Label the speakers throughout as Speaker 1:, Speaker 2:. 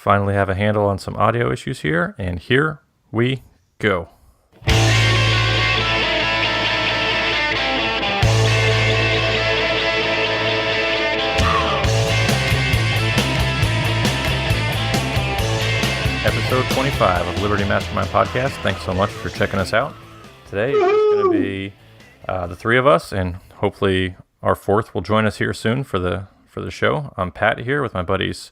Speaker 1: finally have a handle on some audio issues here, and here we go. Episode 25 of Liberty Mastermind Podcast. Thanks so much for checking us out. Today is going to be the three of us, and hopefully our fourth will join us here soon for the show. I'm Pat here with my buddies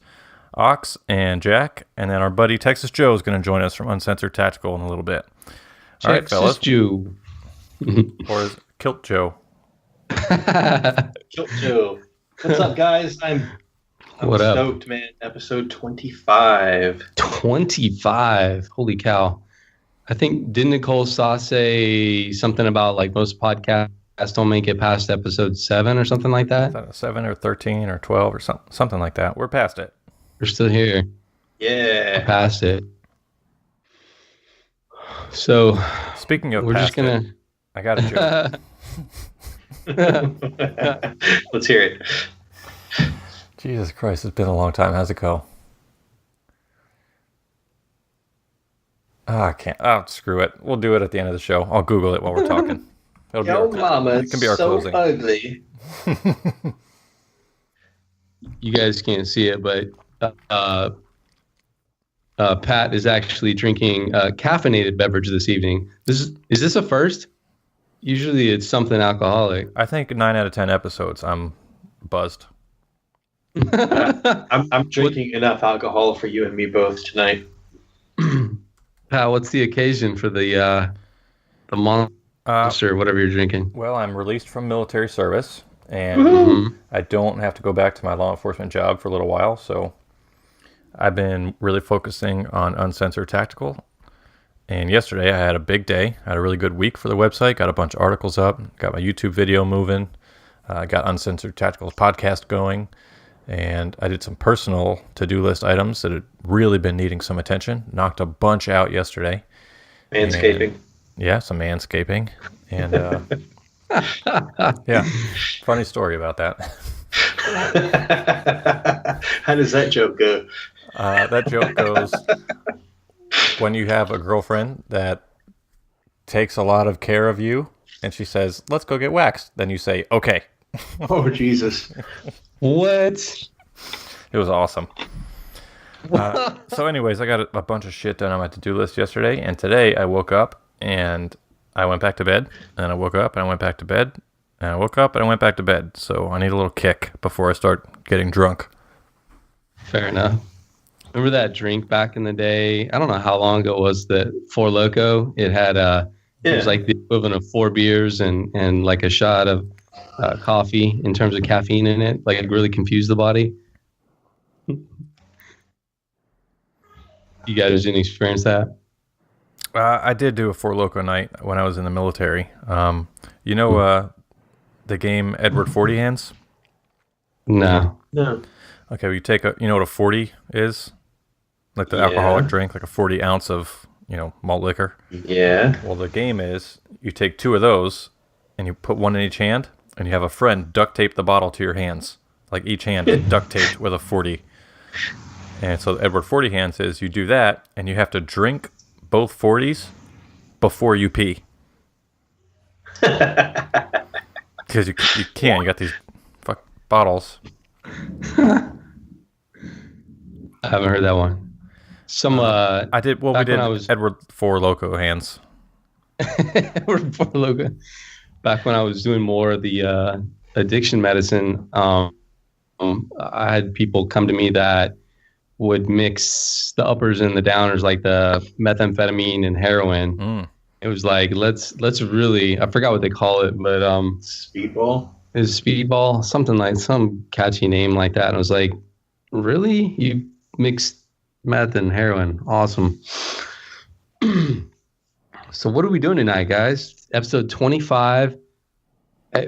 Speaker 1: Ox and Jack, and then our buddy Texas Joe is going to join us from Uncensored Tactical in a little bit. All right, fellas.
Speaker 2: Joe.
Speaker 1: Or is it Kilt Joe?
Speaker 3: Kilt Joe. What's up, guys? I'm stoked, man. Episode 25.
Speaker 2: 25. Holy cow. I think, didn't Nicole Saw say something about like most podcasts don't make it past episode 7 or something like that?
Speaker 1: 7 or 13 or 12 or something like that. We're past it.
Speaker 2: We're still here.
Speaker 3: Yeah.
Speaker 2: We're past it. So,
Speaker 1: speaking of
Speaker 2: we're
Speaker 1: past
Speaker 2: just gonna.
Speaker 1: It, I got a
Speaker 3: joke. Let's hear it.
Speaker 1: Jesus Christ, it's been a long time. How's it go? Oh, I can't. Oh, screw it. We'll do it at the end of the show. I'll Google it while we're talking.
Speaker 3: Yo, mama, it can be our so closing. Ugly.
Speaker 2: You guys can't see it, but Pat is actually drinking a caffeinated beverage this evening. Is this a first? Usually it's something alcoholic.
Speaker 1: I think 9 out of 10 episodes, I'm buzzed.
Speaker 3: I'm drinking enough alcohol for you and me both tonight.
Speaker 2: Pat, what's the occasion for the monster, whatever you're drinking?
Speaker 1: Well, I'm released from military service, and I don't have to go back to my law enforcement job for a little while, so I've been really focusing on Uncensored Tactical. And yesterday I had a big day. I had a really good week for the website, got a bunch of articles up, got my YouTube video moving, got Uncensored Tactical's podcast going. And I did some personal to-do list items that had really been needing some attention. Knocked a bunch out yesterday.
Speaker 3: Manscaping.
Speaker 1: Yeah, some manscaping. And yeah, funny story about that.
Speaker 3: How does that joke go?
Speaker 1: That joke goes, when you have a girlfriend that takes a lot of care of you and she says, let's go get waxed, then you say, okay.
Speaker 3: Oh, Jesus.
Speaker 2: What?
Speaker 1: It was awesome. So anyways, I got a bunch of shit done on my to-do list yesterday, and today I woke up and I went back to bed, and I woke up and I went back to bed, and I woke up and I went back to bed. So I need a little kick before I start getting drunk.
Speaker 2: Fair enough. Remember that drink back in the day? I don't know how long ago it was, the Four Loko. It had it was like the equivalent of 4 beers and like a shot of coffee in terms of caffeine in it. Like, it really confused the body. You guys didn't experience that?
Speaker 1: I did do a Four Loko night when I was in the military. You know the game Edward 40 Hands?
Speaker 2: No.
Speaker 1: Okay, well, you take you know what a 40 is? Like the alcoholic drink, like a 40 ounce of, malt liquor.
Speaker 3: Yeah.
Speaker 1: Well, the game is you take 2 of those and you put one in each hand, and you have a friend duct tape the bottle to your hands. Like each hand is duct taped with a 40. And so Edward 40 Hands is you do that, and you have to drink both 40s before you pee. Because you can't. You got these bottles.
Speaker 2: I haven't heard that one.
Speaker 1: I did. Well, we did Edward 4 Loko Hands.
Speaker 2: Edward 4 Loko. Back when I was doing more of the addiction medicine, I had people come to me that would mix the uppers and the downers, like the methamphetamine and heroin. It was like, let's really, I forgot what they call it, but
Speaker 3: Speedball?
Speaker 2: Is Speedball, something like, some catchy name like that. And I was like, really? You mixed meth and heroin? Awesome. So what are we doing tonight, guys? Episode 25.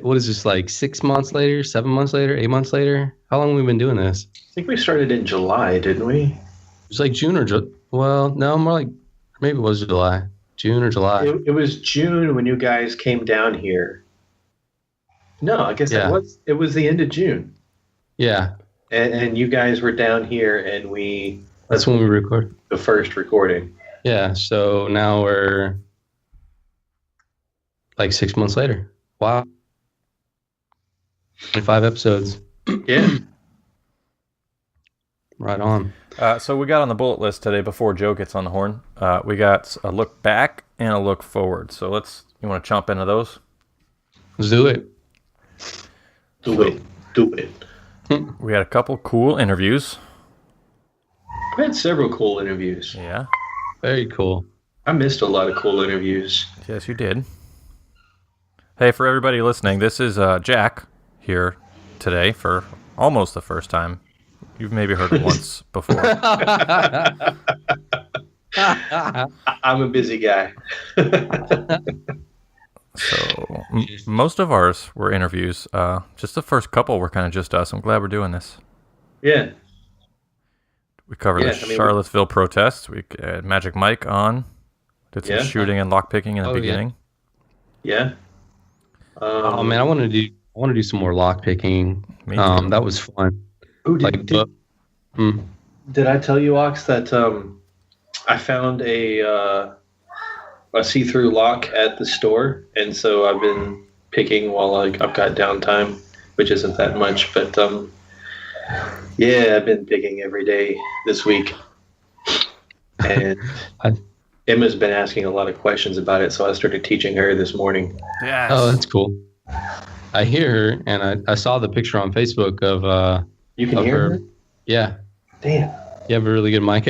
Speaker 2: What is this, like 6 months later, 7 months later, 8 months later? How long have we been doing this?
Speaker 3: I think we started in July, didn't we?
Speaker 2: It was like June or well, no, more like, maybe it was July. June or July.
Speaker 3: It was June when you guys came down here. No, I guess it was the end of June.
Speaker 2: Yeah.
Speaker 3: And you guys were down here, and we
Speaker 2: That's when we record.
Speaker 3: The first recording.
Speaker 2: Yeah. So now we're like 6 months later. Wow. 25 episodes.
Speaker 3: Yeah.
Speaker 2: Right on.
Speaker 1: So we got on the bullet list today before Joe gets on the horn. We got a look back and a look forward. So you want to jump into those?
Speaker 2: Let's do it.
Speaker 3: Do it.
Speaker 1: We had a couple cool interviews.
Speaker 3: We had several cool interviews.
Speaker 1: Yeah.
Speaker 2: Very cool.
Speaker 3: I missed a lot of cool interviews.
Speaker 1: Yes, you did. Hey, for everybody listening, this is Jack here today for almost the first time. You've maybe heard it once before.
Speaker 3: I'm a busy guy.
Speaker 1: So most of ours were interviews. Just the first couple were kind of just us. I'm glad we're doing this.
Speaker 3: Yeah.
Speaker 1: We covered the Charlottesville protests. We had Magic Mike on. Did some shooting and lockpicking in the beginning.
Speaker 3: Yeah.
Speaker 2: Oh man, I want to do some more lockpicking. That was fun.
Speaker 3: Ooh, did I tell you, Ox, that I found a see-through lock at the store, and so I've been picking while I've got downtime, which isn't that much, but I've been picking every day this week, and Emma's been asking a lot of questions about it, so I started teaching her this morning.
Speaker 1: Yes.
Speaker 2: Oh, that's cool. I hear her, and I saw the picture on Facebook of
Speaker 3: you can hear her?
Speaker 2: Yeah.
Speaker 3: Damn.
Speaker 2: You have a really good mic.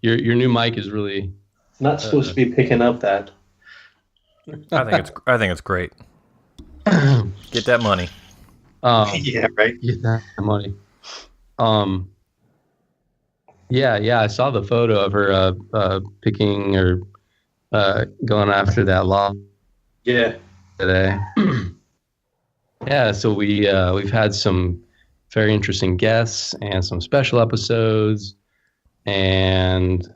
Speaker 2: Your new mic is really
Speaker 3: not supposed to be picking up that.
Speaker 1: I think it's great. Get that money.
Speaker 3: Yeah, right.
Speaker 2: Get that money. Yeah. I saw the photo of her picking or going after that lock.
Speaker 3: Yeah.
Speaker 2: Today. Yeah. So we've had some very interesting guests and some special episodes. And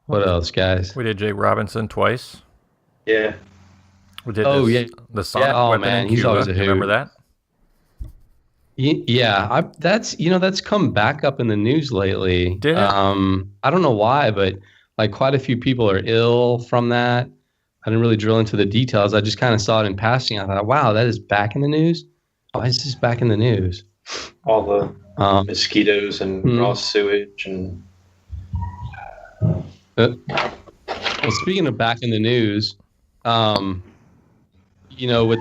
Speaker 2: what else, guys?
Speaker 1: We did Jake Robinson twice.
Speaker 3: Yeah.
Speaker 1: We did the Sonic
Speaker 2: oh
Speaker 1: weapon
Speaker 2: man,
Speaker 1: in
Speaker 2: he's
Speaker 1: Cuba.
Speaker 2: always a hoot.
Speaker 1: Remember that?
Speaker 2: Yeah, that's come back up in the news lately.
Speaker 1: Did it?
Speaker 2: I don't know why, but like quite a few people are ill from that. I didn't really drill into the details. I just kind of saw it in passing. I thought, wow, that is back in the news. Why is this back in the news?
Speaker 3: All the mosquitoes and raw sewage and.
Speaker 2: Well, speaking of back in the news, with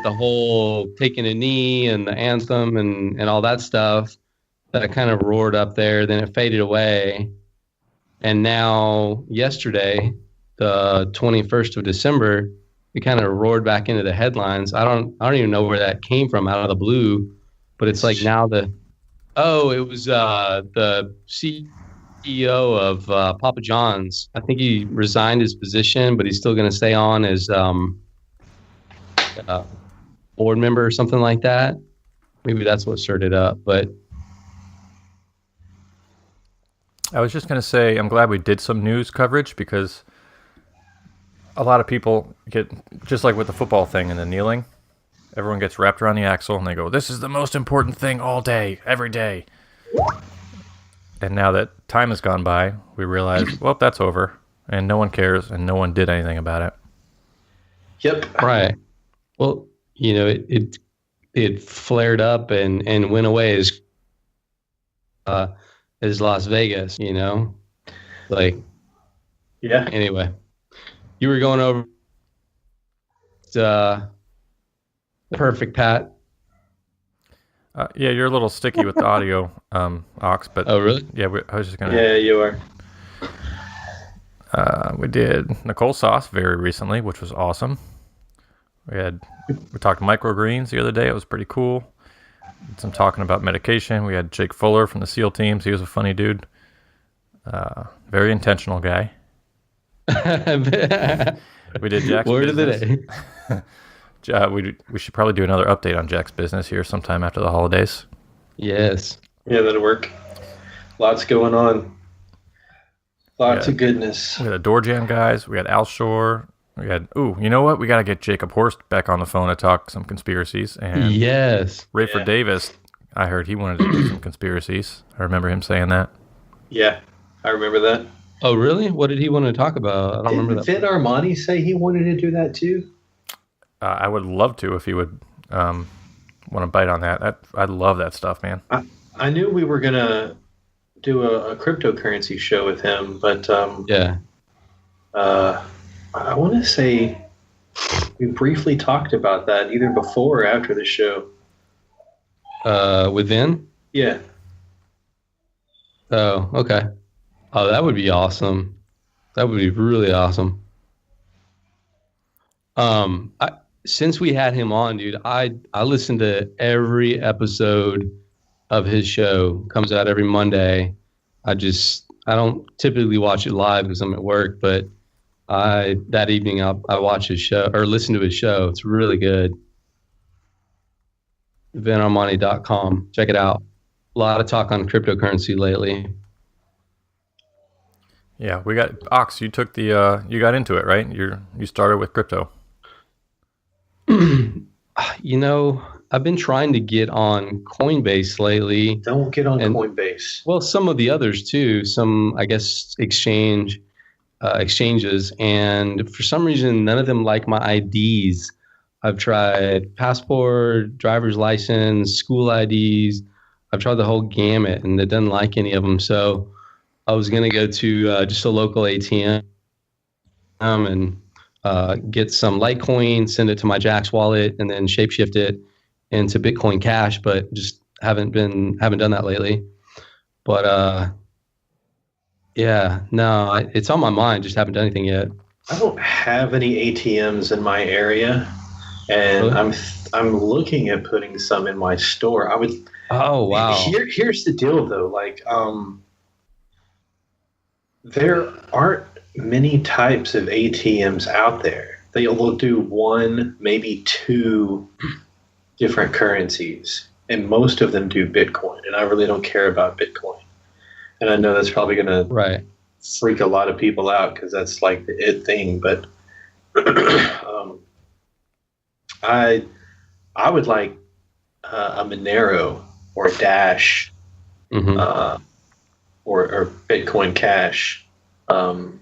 Speaker 2: the whole taking a knee and the anthem and all that stuff, that kind of roared up there. Then it faded away, and now yesterday, the 21st of December, it kind of roared back into the headlines. I don't even know where that came from out of the blue, but it's like now it was the CEO of Papa John's. I think he resigned his position, but he's still going to stay on as board member or something like that. Maybe that's what stirred it up. But
Speaker 1: I was just going to say, I'm glad we did some news coverage because a lot of people get, just like with the football thing and the kneeling, everyone gets wrapped around the axle and they go, this is the most important thing all day, every day. And now that time has gone by, we realize, well, that's over. And no one cares and no one did anything about it.
Speaker 3: Yep.
Speaker 2: Right. Well, it flared up and went away as Las Vegas, like,
Speaker 3: yeah.
Speaker 2: Anyway, you were going over perfect, Pat.
Speaker 1: Yeah, you're a little sticky with the audio, Ox, but
Speaker 2: oh really?
Speaker 1: Yeah, I was just gonna.
Speaker 3: Yeah, you are.
Speaker 1: We did Nicole Sauce very recently, which was awesome. We talked microgreens the other day. It was pretty cool. Did some talking about medication. We had Jake Fuller from the SEAL teams. He was a funny dude. Very intentional guy. We did Jack's
Speaker 2: Word
Speaker 1: business.
Speaker 2: of the day.
Speaker 1: We should probably do another update on Jack's business here sometime after the holidays.
Speaker 2: Yes.
Speaker 3: Yeah, that'll work. Lots going on. Lots of goodness.
Speaker 1: We had the Door Jam guys. We had Al Shore. We had, you know what? We got to get Jacob Horst back on the phone to talk some conspiracies. And
Speaker 2: yes.
Speaker 1: Rayford Davis, I heard he wanted to do some conspiracies. I remember him saying that.
Speaker 3: Yeah, I remember that.
Speaker 2: Oh, really? What did he want to talk about? I don't remember that.
Speaker 3: Didn't Vin Armani say he wanted to do that too?
Speaker 1: I would love to if you would want to bite on that. I love that stuff, man.
Speaker 3: I knew we were gonna do a cryptocurrency show with him, but
Speaker 2: Yeah.
Speaker 3: I want to say we briefly talked about that either before or after the show.
Speaker 2: With Vin?
Speaker 3: Yeah.
Speaker 2: Oh, okay. Oh, that would be awesome. That would be really awesome. Since we had him on, dude, I listened to every episode of his show. Comes out every Monday. I don't typically watch it live because I'm at work, but that evening I watch his show or listen to his show. It's really good. VinArmani.com. Check it out. A lot of talk on cryptocurrency lately.
Speaker 1: Yeah, we got Ox. You took the you got into it, right? You started with crypto.
Speaker 2: You know, I've been trying to get on Coinbase lately.
Speaker 3: Don't get on Coinbase.
Speaker 2: Well, some of the others too. Some, I guess, exchanges, and for some reason, none of them like my IDs. I've tried passport, driver's license, school IDs. I've tried the whole gamut, and it doesn't like any of them. So I was going to go to just a local ATM and get some Litecoin, send it to my Jax wallet, and then shapeshift it into Bitcoin Cash. But just haven't done that lately. But yeah, no, it's on my mind. Just haven't done anything yet.
Speaker 3: I don't have any ATMs in my area, and really? I'm looking at putting some in my store. I would.
Speaker 2: Oh wow!
Speaker 3: Here's the deal, though. Like, there aren't many types of ATMs out there. They'll do one, maybe two different currencies, and most of them do Bitcoin. And I really don't care about Bitcoin. And I know that's probably going to freak a lot of people out because that's like the it thing. But I would like a Monero or Dash or Bitcoin Cash or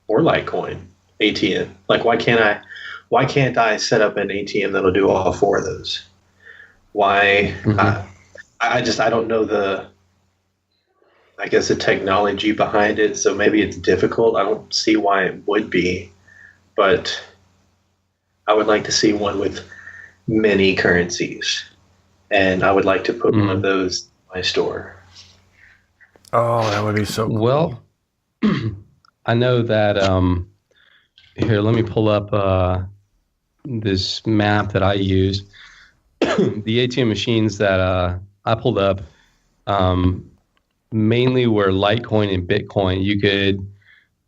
Speaker 3: Litecoin ATM. Like, why can't I set up an ATM that'll do all four of those? Why? I don't know the technology behind it, so maybe it's difficult. I don't see why it would be, but I would like to see one with many currencies, and I would like to put one of those in my store.
Speaker 1: Oh, that would be so cool.
Speaker 2: Well, I know that here, let me pull up this map that I use. The ATM machines that I pulled up mainly were Litecoin and Bitcoin. You could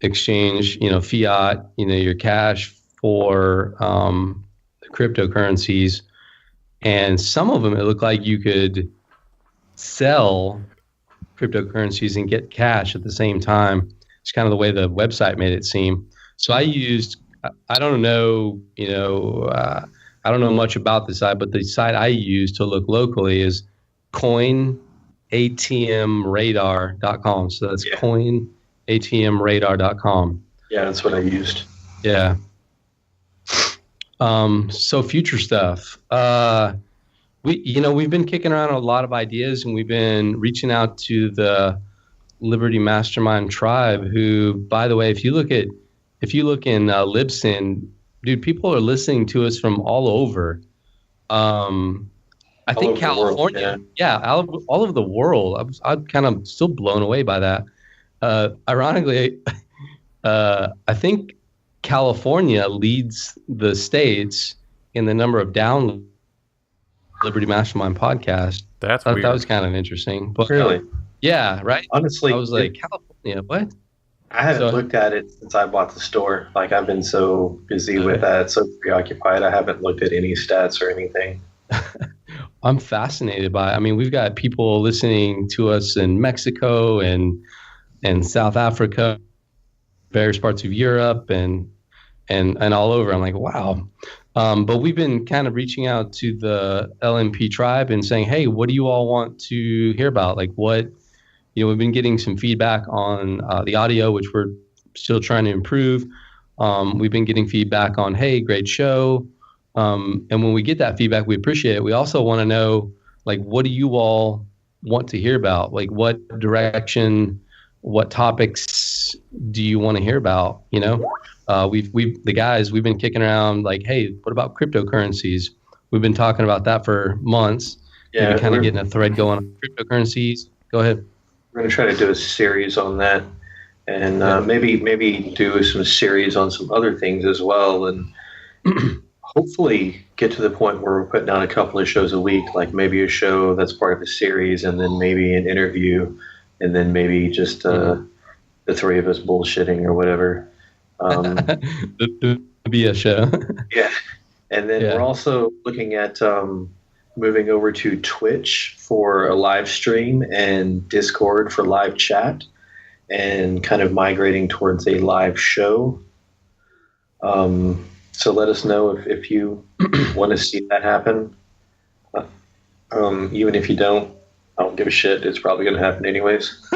Speaker 2: exchange, fiat, your cash for the cryptocurrencies. And some of them, it looked like you could sell cryptocurrencies and get cash at the same time. It's kind of the way the website made it seem. So I used, I don't know much about the site, but the site I use to look locally is coinatmradar.com. So that's coinatmradar.com.
Speaker 3: Yeah, that's what I used.
Speaker 2: Yeah. So future stuff. We've been kicking around a lot of ideas, and we've been reaching out to the Liberty Mastermind tribe, who, by the way, if you look in Libsyn, dude, people are listening to us from all over. I think California, all over the world. I'm kind of still blown away by that. Ironically, I think California leads the states in the number of downloads. Liberty Mastermind podcast.
Speaker 1: That's weird.
Speaker 2: That was kind of interesting. But,
Speaker 3: really?
Speaker 2: Yeah, right?
Speaker 3: Honestly,
Speaker 2: I was like, California, what?
Speaker 3: I haven't looked at it since I bought the store. Like, I've been so busy with that, so preoccupied. I haven't looked at any stats or anything.
Speaker 2: I'm fascinated by it. I mean, we've got people listening to us in Mexico and South Africa, various parts of Europe, and all over. I'm like, wow. But we've been kind of reaching out to the LMP tribe and saying, hey, what do you all want to hear about? Like, what we've been getting some feedback on the audio, which we're still trying to improve. We've been getting feedback on, hey, great show. And when we get that feedback, we appreciate it. We also want to know, like, what do you all want to hear about? Like, what direction, what topics do you want to hear about? We've been kicking around like, hey, what about cryptocurrencies? We've been talking about that for months.
Speaker 3: Yeah,
Speaker 2: Maybe kind of getting a thread going on cryptocurrencies. Go ahead.
Speaker 3: We're going to try to do a series on that, and maybe do some series on some other things as well, and hopefully get to the point where we're putting out a couple of shows a week, like maybe a show that's part of a series, and then maybe an interview, and then maybe just the three of us bullshitting or whatever.
Speaker 2: Be a show.
Speaker 3: Yeah. And then we're also looking at moving over to Twitch for a live stream and Discord for live chat, and kind of migrating towards a live show. So let us know if you want to see that happen. Even if you don't, I don't give a shit. It's probably going to happen anyways.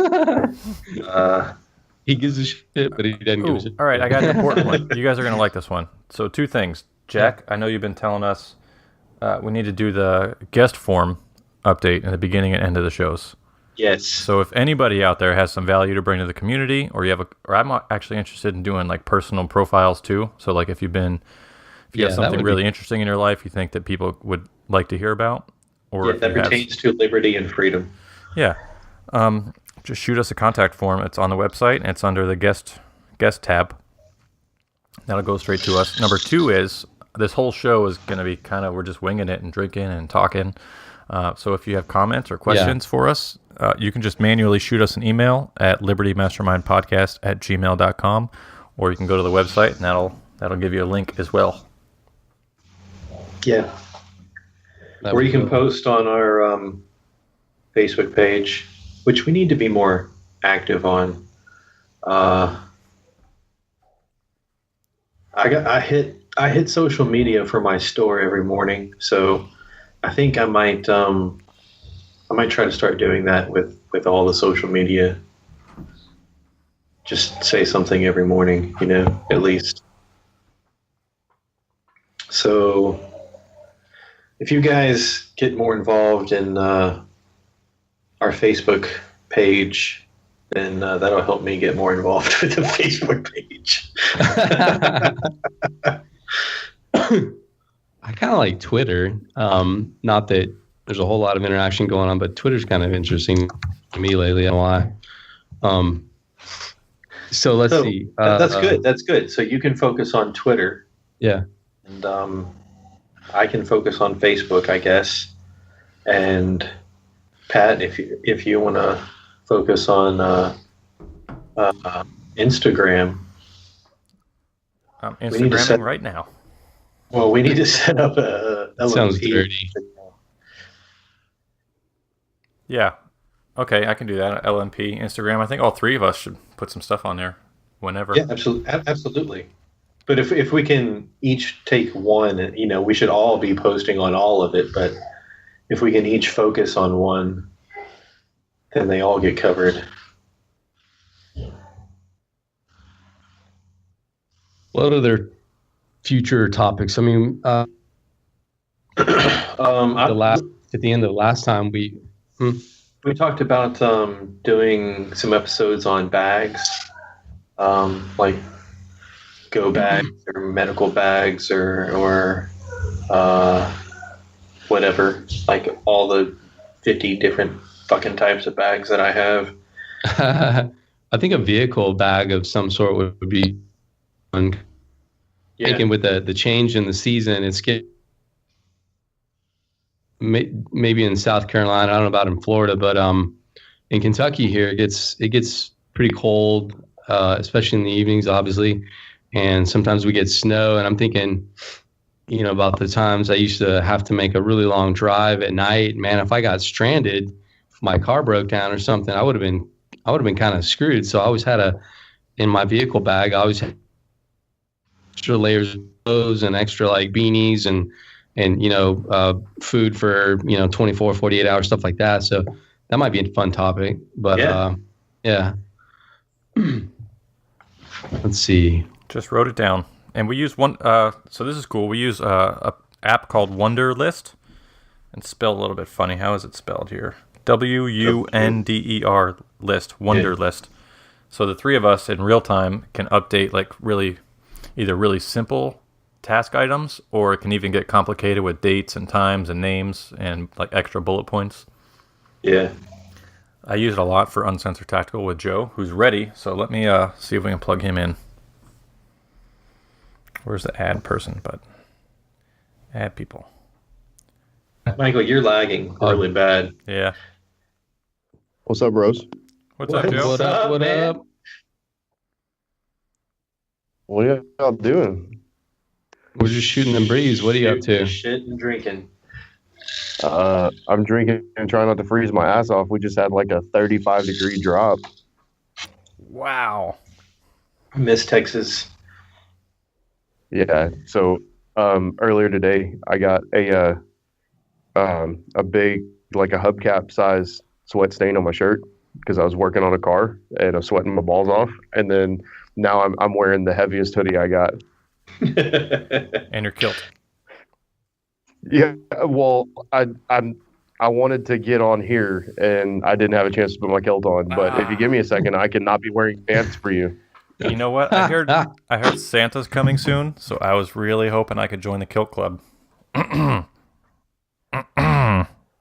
Speaker 2: He gives a shit, but he doesn't give a shit.
Speaker 1: All right, I got an important one. You guys are going to like this one. So 2 things. Jack, I know you've been telling us we need to do the guest form update in the beginning and end of the shows.
Speaker 3: Yes.
Speaker 1: So if anybody out there has some value to bring to the community, or I'm actually interested in doing like personal profiles too. So like if you have something really interesting in your life you think that people would like to hear about, or
Speaker 3: that pertains to liberty and freedom.
Speaker 1: Yeah. Just shoot us a contact form. It's on the website, and it's under the guest tab. That'll go straight to us. Number 2 is this whole show is going to be we're just winging it and drinking and talking. So if you have comments or questions for us, you can just manually shoot us an email at libertymastermindpodcast@gmail.com, or you can go to the website, and that'll give you a link as well.
Speaker 3: Yeah. Or you can post on our Facebook page, which we need to be more active on. I hit social media for my store every morning, so I think I might try to start doing that with all the social media. Just say something every morning, at least. So if you guys get more involved in our Facebook page, then that'll help me get more involved with the Facebook page.
Speaker 2: I kind of like Twitter. Not that there's a whole lot of interaction going on, but Twitter's kind of interesting to me lately. I don't know why. So let's see.
Speaker 3: That's good. That's good. So you can focus on Twitter.
Speaker 2: Yeah.
Speaker 3: And I can focus on Facebook, I guess. And Pat, if you want to focus on Instagram.
Speaker 1: I'm Instagramming right now.
Speaker 3: Well, we need to set up a LMP.
Speaker 2: Sounds dirty.
Speaker 1: Yeah. Okay, I can do that. LMP, Instagram. I think all 3 of us should put some stuff on there whenever.
Speaker 3: Yeah, absolutely. But if we can each take one, we should all be posting on all of it. But if we can each focus on one, then they all get covered.
Speaker 2: What other future topics? I mean, at the end of last time we
Speaker 3: talked about doing some episodes on bags, like go bags or medical bags or whatever, like all the 50 different fucking types of bags that I have.
Speaker 2: I think a vehicle bag of some sort would be fun. Yeah. Thinking with the change in the season, it's maybe in South Carolina, I don't know about in Florida, but in Kentucky here, it gets pretty cold, especially in the evenings, obviously, and sometimes we get snow. And I'm thinking, about the times I used to have to make a really long drive at night. Man, if I got stranded, if my car broke down or something, I would have been kind of screwed. So I always had in my vehicle bag, I always had extra layers of clothes and extra like beanies and food for 24, 48 hours, stuff like that. So That might be a fun topic, but yeah. Let's see.
Speaker 1: Just wrote it down, and we use one. So this is cool. We use a app called Wunderlist, and spelled a little bit funny. How is it spelled here? WUNDER list. Wunderlist. So the three of us in real time can update like either really simple task items, or it can even get complicated with dates and times and names and like extra bullet points.
Speaker 3: Yeah.
Speaker 1: I use it a lot for Uncensored Tactical with Joe, who's ready. So let me see if we can plug him in. Where's the ad person? But add people.
Speaker 3: Michael, you're lagging really bad.
Speaker 1: Yeah.
Speaker 4: What's up, bros?
Speaker 1: What's up, Joe?
Speaker 2: What up? What
Speaker 3: man?
Speaker 2: up?
Speaker 4: What are y'all doing?
Speaker 2: We're just shooting the breeze. What are you up to?
Speaker 3: Shit and drinking.
Speaker 4: I'm drinking and trying not to freeze my ass off. We just had like a 35-degree drop.
Speaker 1: Wow.
Speaker 3: Miss Texas.
Speaker 4: Yeah. So earlier today, I got a big, like a hubcap size sweat stain on my shirt because I was working on a car and I was sweating my balls off. And then now I'm wearing the heaviest hoodie I got.
Speaker 1: And your kilt.
Speaker 4: Yeah. Well, I wanted to get on here and I didn't have a chance to put my kilt on. But if you give me a second, I can not be wearing pants for you.
Speaker 1: You know what? I heard Santa's coming soon, so I was really hoping I could join the kilt club.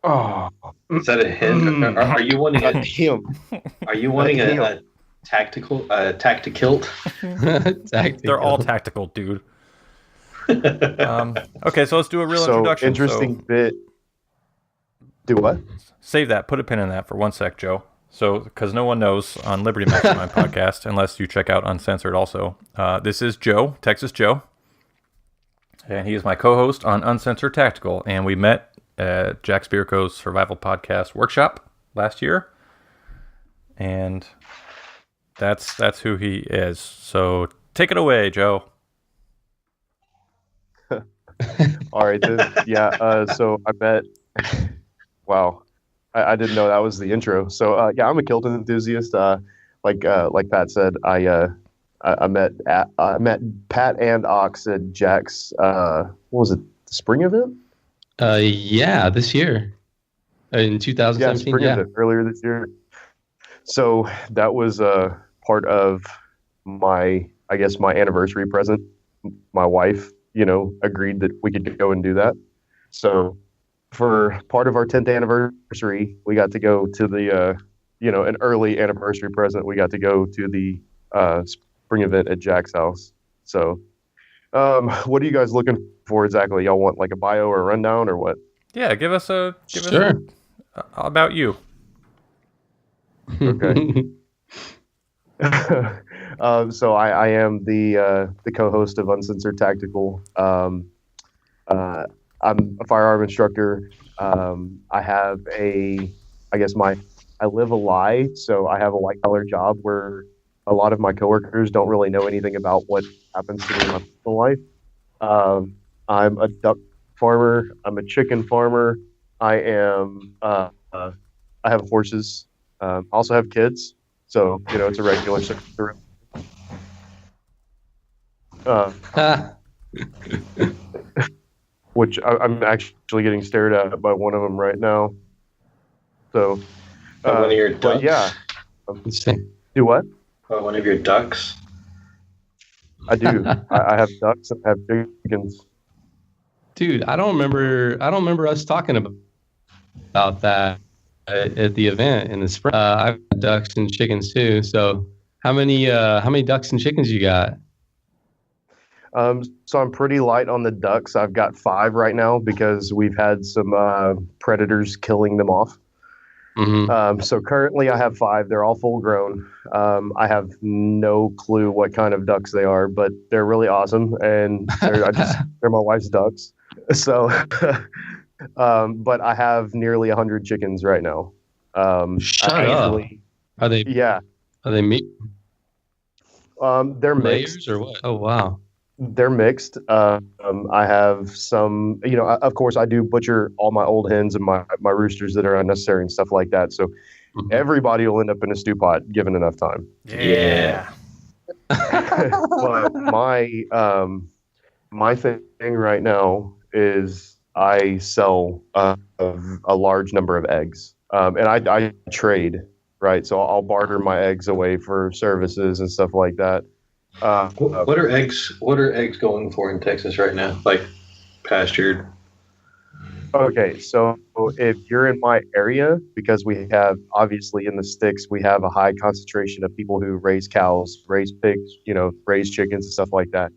Speaker 4: Oh,
Speaker 3: Is that a hint? Are you wanting a
Speaker 4: him.
Speaker 3: Are you wanting a tactical tactikilt?
Speaker 1: They're all tactical, dude. Okay, so let's do a real introduction.
Speaker 4: Interesting bit. Do what?
Speaker 1: Save that. Put a pin in that for 1 sec, Joe. So, because no one knows on Liberty Mastermind podcast, unless you check out Uncensored also. This is Joe, Texas Joe. And he is my co-host on Uncensored Tactical. And we met at Jack Spirko's Survival Podcast Workshop last year. And that's who he is. So, take it away, Joe.
Speaker 4: All right. So I bet. Wow. I didn't know that was the intro. So I'm a kilt enthusiast. Like Pat said, I met Pat and Ox at Jack's. What was it? The spring event?
Speaker 2: Yeah, this year in 2017.
Speaker 4: Yeah, spring event earlier this year. So that was part of my anniversary present. My wife, agreed that we could go and do that. So for part of our 10th anniversary, we got to go to the, an early anniversary present. We got to go to the spring event at Jack's house. So what are you guys looking for exactly? Y'all want like a bio or a rundown or what?
Speaker 1: Yeah, give us
Speaker 2: Sure.
Speaker 1: About you.
Speaker 4: Okay. So I am the co-host of Uncensored Tactical. I'm a firearm instructor. I have I live a lie. So I have a white collar job where a lot of my coworkers don't really know anything about what happens to me in my personal life. I'm a duck farmer. I'm a chicken farmer. I have horses. I also have kids. So, it's a regular sector. Which I'm actually getting stared at by one of them right now. So,
Speaker 3: One of your ducks?
Speaker 4: Yeah. Do what?
Speaker 3: One of your ducks?
Speaker 4: I do. I have ducks and I have chickens.
Speaker 2: Dude, I don't remember us talking about that at the event in the spring. I've got ducks and chickens too. So how many ducks and chickens you got?
Speaker 4: So I'm pretty light on the ducks. I've got 5 right now because we've had some predators killing them off.
Speaker 2: Mm-hmm.
Speaker 4: So currently I have 5. They're all full grown. I have no clue what kind of ducks they are, but they're really awesome. And they're my wife's ducks. So, but I have nearly 100 chickens right now.
Speaker 2: Shut up. Are they?
Speaker 4: Yeah.
Speaker 2: Are they meat?
Speaker 4: They're
Speaker 2: Layers
Speaker 4: mixed.
Speaker 2: or what? Oh wow.
Speaker 4: They're mixed. I have some, of course, I do butcher all my old hens and my roosters that are unnecessary and stuff like that. So everybody will end up in a stew pot given enough time.
Speaker 3: Yeah.
Speaker 4: But my thing right now is I sell a large number of eggs, and I trade, right? So I'll barter my eggs away for services and stuff like that.
Speaker 3: What are eggs? What are eggs going for in Texas right now? Like pastured.
Speaker 4: Okay, so if you're in my area, because we have obviously in the sticks, we have a high concentration of people who raise cows, raise pigs, raise chickens and stuff like that.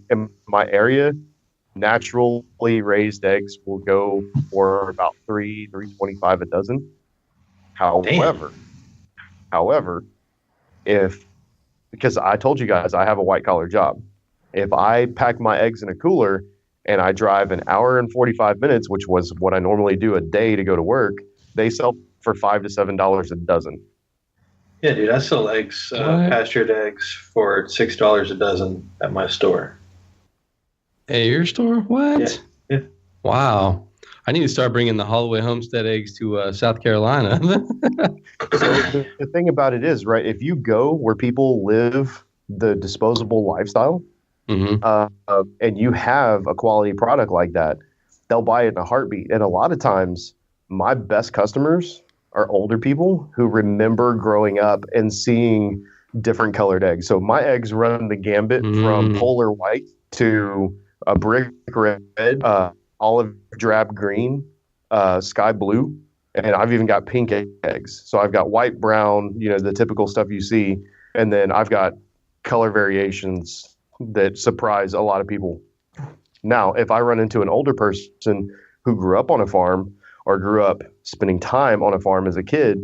Speaker 4: In my area, naturally raised eggs will go for about $3.25 a dozen. However, because I told you guys I have a white collar job, if I pack my eggs in a cooler and I drive an hour and 45 minutes, which was what I normally do a day to go to work, they sell for $5 to $7 a dozen.
Speaker 3: Yeah, dude, I sell eggs, pastured eggs for $6 a dozen at my store.
Speaker 2: At your store? What?
Speaker 3: Yeah.
Speaker 2: Wow. I need to start bringing the Holloway Homestead eggs to South Carolina.
Speaker 4: So the thing about it is, right, if you go where people live the disposable lifestyle, and you have a quality product like that, they'll buy it in a heartbeat. And a lot of times, my best customers are older people who remember growing up and seeing different colored eggs. So my eggs run the gambit from polar white to a brick red, olive drab green, sky blue, and I've even got pink eggs. So I've got white, brown, the typical stuff you see, and then I've got color variations that surprise a lot of people. Now, if I run into an older person who grew up on a farm or grew up spending time on a farm as a kid,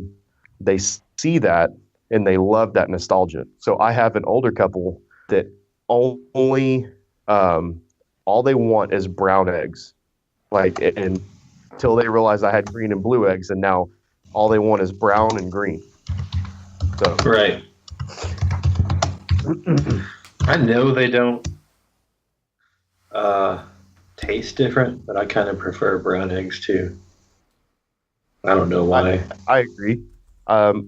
Speaker 4: they see that and they love that nostalgia. So I have an older couple that only all they want is brown eggs, and until they realize I had green and blue eggs, and now all they want is brown and green. So
Speaker 3: right. I know they don't taste different, but I kind of prefer brown eggs too. I don't know why.
Speaker 4: I agree. I'm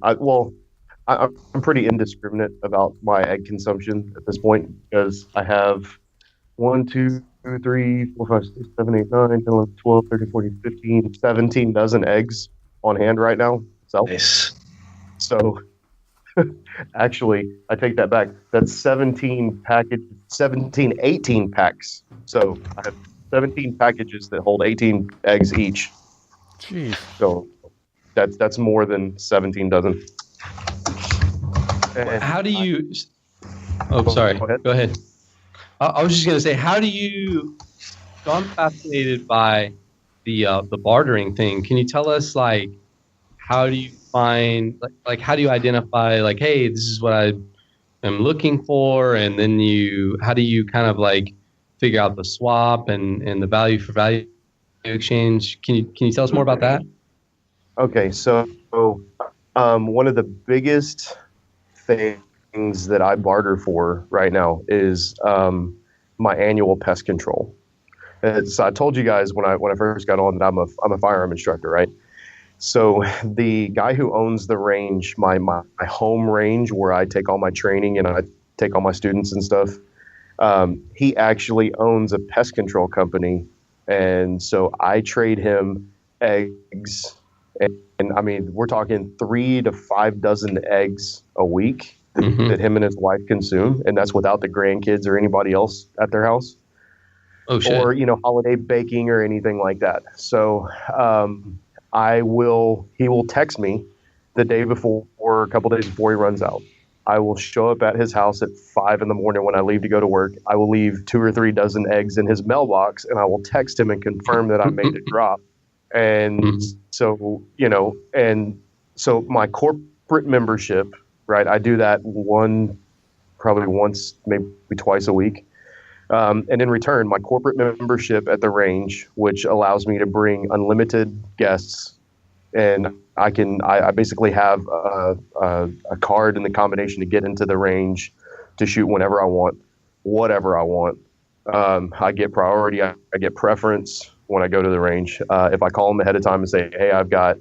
Speaker 4: pretty indiscriminate about my egg consumption at this point because I have 1, 2, 3, 4, 5, 6, 7, 8, 9, 10, 11, 12, 13, 14, 15, 17 dozen eggs on hand right now.
Speaker 3: Nice.
Speaker 4: So actually, I take that back. That's 18 packs. So I have 17 packages that hold 18 eggs each.
Speaker 1: Jeez.
Speaker 4: So that's more than 17 dozen. And
Speaker 2: How do you... Oh, sorry. Go ahead. I was just going to say, how do you... So I'm fascinated by the bartering thing. Can you tell us, how do you find, how do you identify, hey, this is what I am looking for, and then how do you kind of figure out the swap and the value for value exchange? Can you tell us more about that?
Speaker 4: Okay, so one of the biggest things that I barter for right now is my annual pest control. So I told you guys when I first got on that I'm a firearm instructor, right? So the guy who owns the range, my home range where I take all my training and I take all my students and stuff, he actually owns a pest control company, and so I trade him eggs, and I mean we're talking 3 to 5 dozen eggs a week that him and his wife consume, and that's without the grandkids or anybody else at their house.
Speaker 2: Oh shit!
Speaker 4: Or holiday baking or anything like that. So he will text me the day before or a couple days before he runs out. I will show up at his house at 5 a.m. when I leave to go to work. I will leave 2 or 3 dozen eggs in his mailbox, and I will text him and confirm that I made it drop. And so my corporate membership, right? I do that probably once, maybe twice a week. And in return, my corporate membership at the range, which allows me to bring unlimited guests, and I basically have a card and the combination to get into the range to shoot whenever I want. whatever I want. I get priority. I get preference when I go to the range. If I call them ahead of time and say, hey, I've got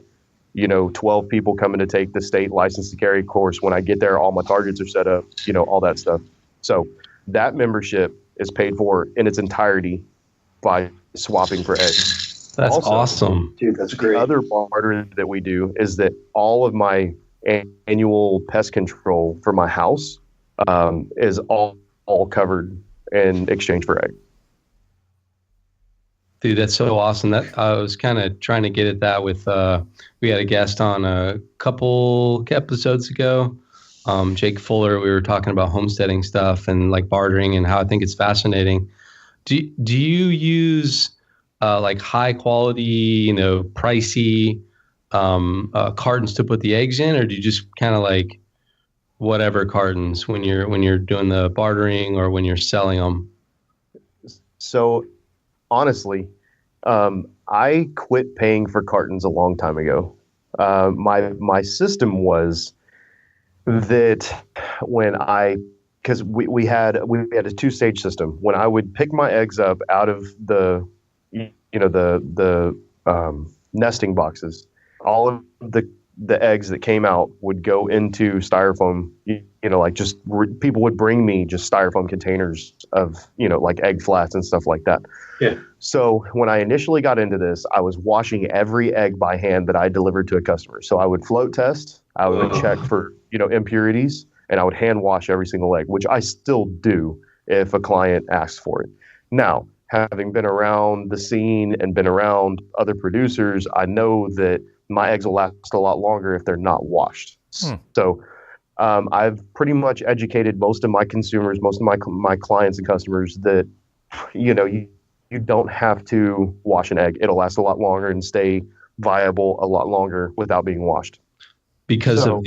Speaker 4: 12 people coming to take the state license to carry course. When I get there, all my targets are set up, all that stuff. So that membership is paid for in its entirety by swapping for eggs.
Speaker 2: That's also awesome.
Speaker 3: Dude, that's great.
Speaker 4: The other barter that we do is that all of my annual pest control for my house is all covered in exchange for eggs.
Speaker 2: Dude, that's so awesome. That I was kind of trying to get at that with we had a guest on a couple episodes ago, Jake Fuller. We were talking about homesteading stuff and like bartering and how I think it's fascinating. Do you use like high quality, pricey cartons to put the eggs in, or do you just kind of like whatever cartons when you're doing the bartering or when you're selling them?
Speaker 4: So honestly, I quit paying for cartons a long time ago. My system was that because we had a 2-stage system. When I would pick my eggs up out of the nesting boxes, all of the eggs that came out would go into styrofoam. People would bring me just styrofoam containers of like egg flats and stuff like that.
Speaker 3: Yeah.
Speaker 4: So when I initially got into this, I was washing every egg by hand that I delivered to a customer. So I would float test, I would check for impurities, and I would hand wash every single egg, which I still do if a client asks for it. Now, having been around the scene and been around other producers, I know that my eggs will last a lot longer if they're not washed. So I've pretty much educated most of my consumers, most of my clients and customers that, you don't have to wash an egg. It'll last a lot longer and stay viable a lot longer without being washed.
Speaker 2: Because of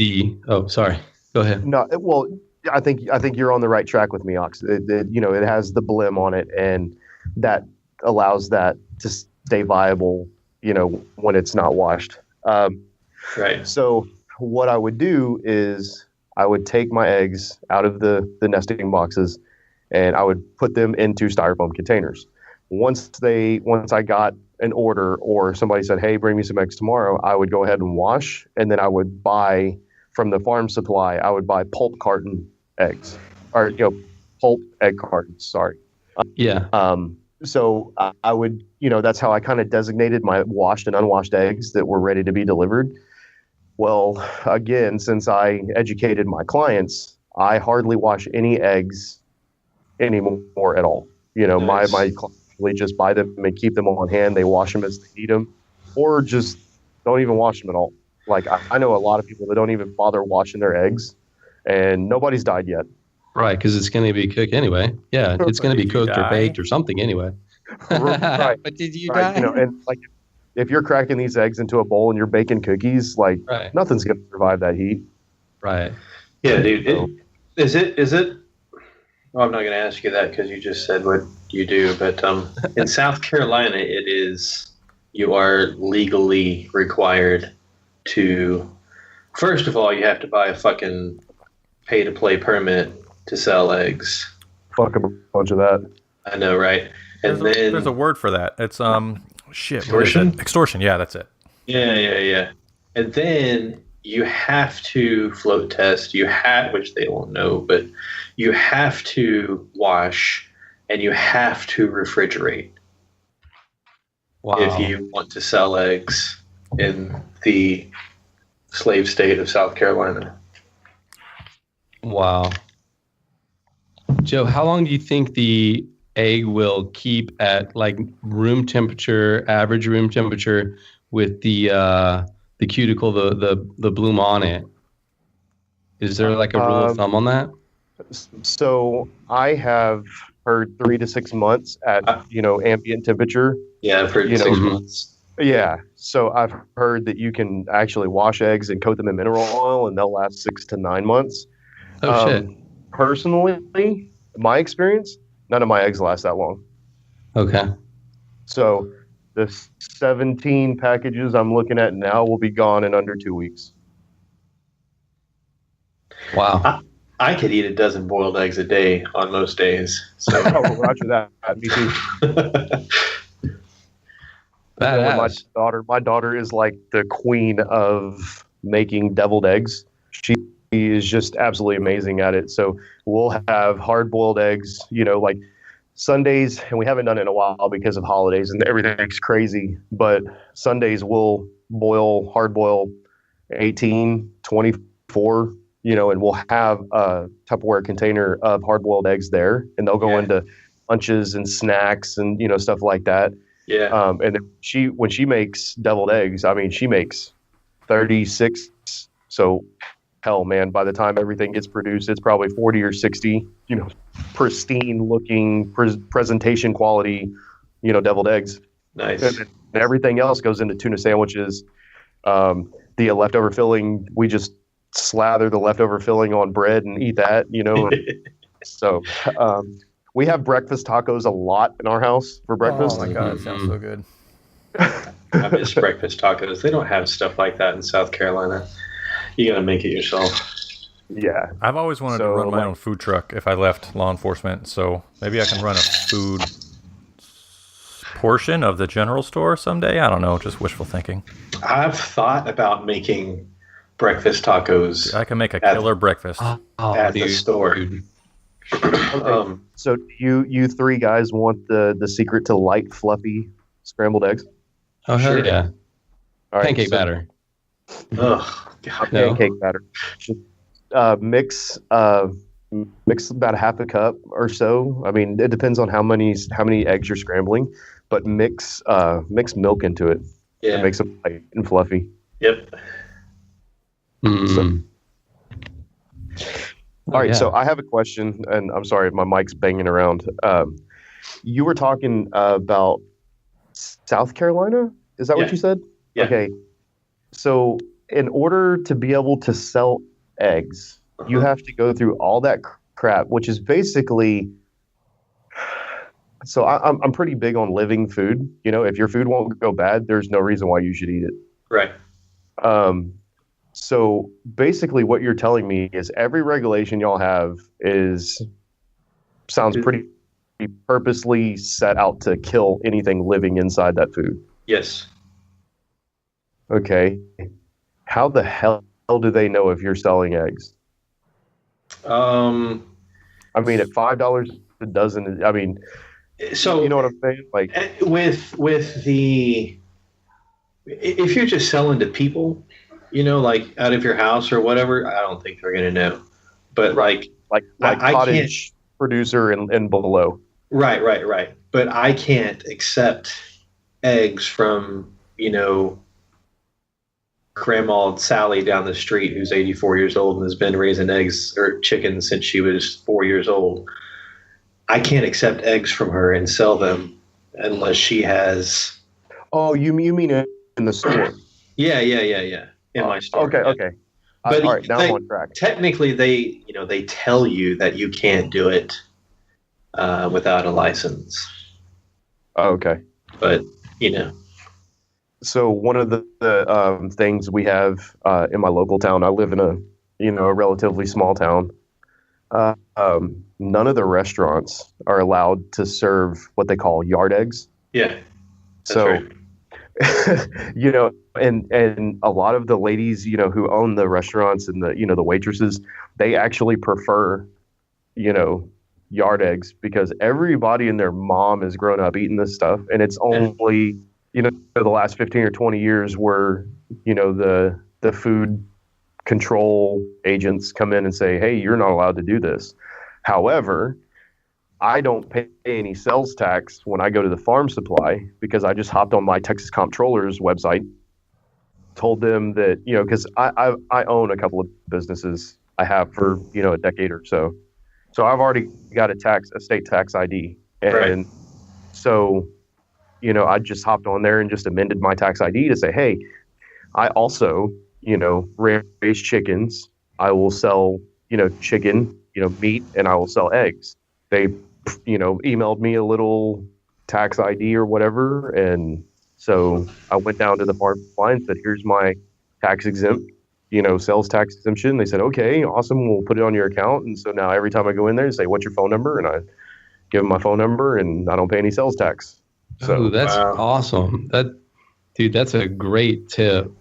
Speaker 2: oh, sorry. Go ahead.
Speaker 4: No, well, I think you're on the right track with me, Ox. It has the blim on it, and that allows that to stay viable, when it's not washed.
Speaker 3: Right.
Speaker 4: So what I would do is I would take my eggs out of the nesting boxes and I would put them into styrofoam containers. Once I got an order or somebody said, hey, bring me some eggs tomorrow, I would go ahead and wash, and then I would buy from the farm supply, I would buy pulp carton eggs, or pulp egg cartons, sorry.
Speaker 2: Yeah.
Speaker 4: So I would, that's how I kind of designated my washed and unwashed eggs that were ready to be delivered. Well, again, since I educated my clients, I hardly wash any eggs anymore at all.
Speaker 3: Nice.
Speaker 4: My clients just buy them and keep them on hand. They wash them as they eat them, or just don't even wash them at all. Like I know a lot of people that don't even bother washing their eggs, and nobody's died yet.
Speaker 2: Right, because it's going to be cooked anyway. Yeah, it's going to be cooked or baked or something anyway.
Speaker 4: Right.
Speaker 2: But did you die?
Speaker 4: And like if you're cracking these eggs into a bowl and you're baking cookies, like nothing's going to survive that heat.
Speaker 2: Right.
Speaker 3: Yeah, dude. Is it? Well, I'm not going to ask you that because you just said what you do. But in South Carolina, you are legally required to. First of all, you have to buy a fucking pay-to-play permit to sell eggs.
Speaker 4: Fuck a bunch of that.
Speaker 3: I know, right? And
Speaker 1: there's a word for that. It's
Speaker 3: extortion.
Speaker 1: Extortion. Yeah, that's it.
Speaker 3: Yeah. And then you have to float test. Which they won't know, but you have to wash and you have to refrigerate.
Speaker 2: Wow.
Speaker 3: If you want to sell eggs in the slave state of South Carolina.
Speaker 2: Wow. Joe, how long do you think the egg will keep at like room temperature, average room temperature, with the cuticle, the bloom on it? Is there like a rule of thumb on that?
Speaker 4: So I have heard 3 to 6 months at ambient temperature.
Speaker 3: Yeah, I've heard 6 months.
Speaker 4: Yeah, so I've heard that you can actually wash eggs and coat them in mineral oil, and they'll last 6 to 9 months.
Speaker 2: Oh shit!
Speaker 4: Personally, my experience, none of my eggs last that long.
Speaker 2: Okay.
Speaker 4: So the 17 packages I'm looking at now will be gone in under 2 weeks.
Speaker 2: Wow.
Speaker 3: I could eat a dozen boiled eggs a day on most days. So
Speaker 4: Oh, roger that. Me too. Well, with
Speaker 2: Badass.
Speaker 4: my daughter is like the queen of making deviled eggs. She is just absolutely amazing at it. So we'll have hard boiled eggs, like Sundays, and we haven't done it in a while because of holidays and everything's crazy. But Sundays we'll hard boil 18, 24, and we'll have a Tupperware container of hard boiled eggs there, and they'll go into lunches and snacks and stuff like that.
Speaker 3: yeah.
Speaker 4: And then when she makes deviled eggs, I mean, she makes 36. So, hell, man, by the time everything gets produced, it's probably 40 or 60, pristine looking, presentation quality, deviled eggs.
Speaker 3: Nice.
Speaker 4: And everything else goes into tuna sandwiches. The leftover filling, we just slather the leftover filling on bread and eat that, So, we have breakfast tacos a lot in our house for breakfast.
Speaker 1: Oh my god, it sounds so good.
Speaker 3: I miss breakfast tacos. They don't have stuff like that in South Carolina. You got to make it yourself.
Speaker 4: Yeah.
Speaker 1: I've always wanted to run my own food truck if I left law enforcement, so maybe I can run a food portion of the general store someday. I don't know, just wishful thinking.
Speaker 3: I've thought about making breakfast tacos
Speaker 1: I can make a killer breakfast.
Speaker 3: at the store.
Speaker 4: Okay. So you three guys want the secret to light, fluffy scrambled eggs?
Speaker 2: Oh, hell
Speaker 3: Sure.
Speaker 2: yeah.
Speaker 4: All right,
Speaker 2: Pancake
Speaker 4: so
Speaker 2: batter.
Speaker 3: Ugh. God.
Speaker 2: No.
Speaker 4: pancake batter. Just, mix about a half a cup or so. I mean, it depends on how many eggs you're scrambling, but mix milk into it.
Speaker 3: Yeah.
Speaker 4: It makes it light and fluffy.
Speaker 3: Yep.
Speaker 2: Mm.
Speaker 4: All right,
Speaker 2: yeah.
Speaker 4: so I have a question, and I'm sorry, my mic's banging around. You were talking about South Carolina? Is that what
Speaker 3: Yeah.
Speaker 4: you said?
Speaker 3: Yeah.
Speaker 4: Okay. So in order to be able to sell eggs, you have to go through all that crap, which is basically. So I'm pretty big on living food. If your food won't go bad, there's no reason why you should eat it.
Speaker 3: Right.
Speaker 4: So basically, what you're telling me is every regulation y'all have sounds pretty purposely set out to kill anything living inside that food.
Speaker 3: Yes.
Speaker 4: Okay. How the hell do they know if you're selling eggs? I mean, at $5 a dozen. I mean,
Speaker 3: So
Speaker 4: you know what I'm saying? Like,
Speaker 3: with the, if you're just selling to people, like out of your house or whatever, I don't think they're gonna know. But like I
Speaker 4: cottage producer and below.
Speaker 3: Right. But I can't accept eggs from, Grandma Sally down the street who's 84 years old and has been raising eggs or chickens since she was 4 years old. I can't accept eggs from her and sell them unless she has.
Speaker 4: Oh, you mean in the store?
Speaker 3: Yeah. In my store.
Speaker 4: Okay.
Speaker 3: But
Speaker 4: all right, now I'm on track.
Speaker 3: Technically, they tell you that you can't do it without a license.
Speaker 4: Oh, okay.
Speaker 3: But
Speaker 4: So one of the things we have in my local town, I live in a relatively small town. None of the restaurants are allowed to serve what they call yard eggs.
Speaker 3: Yeah.
Speaker 4: So,
Speaker 3: right.
Speaker 4: And a lot of the ladies, who own the restaurants and the waitresses, they actually prefer, yard eggs because everybody and their mom has grown up eating this stuff, and it's only the last 15 or 20 years where the food control agents come in and say, hey, you're not allowed to do this. However, I don't pay any sales tax when I go to the farm supply because I just hopped on my Texas Comptroller's website, told them that, because I own a couple of businesses I have for, a decade or so. So I've already got a state tax ID. And
Speaker 3: Right.
Speaker 4: So, I just hopped on there and just amended my tax ID to say, hey, I also, raise chickens. I will sell, chicken, meat, and I will sell eggs. They, emailed me a little tax ID or whatever. And so I went down to the farm supply and said, here's my tax exempt, sales tax exemption. They said, okay, awesome. We'll put it on your account. And so now every time I go in there, they say, what's your phone number? And I give them my phone number and I don't pay any sales tax. So
Speaker 2: that's awesome. Dude, that's a great tip.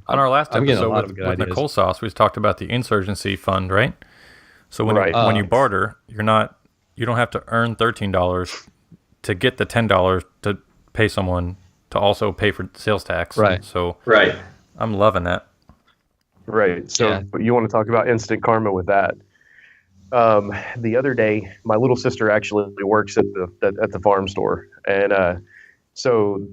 Speaker 1: On our last episode with
Speaker 2: ideas.
Speaker 1: Nicole Sauce, we talked about the insurgency fund, right? So when you barter, you don't have to earn $13 to get the $10 to pay someone to also pay for sales tax.
Speaker 2: Right.
Speaker 1: So
Speaker 3: right.
Speaker 1: I'm loving that.
Speaker 4: Right. So you want to talk about instant karma with that. The other day, my little sister actually works at the farm store. And so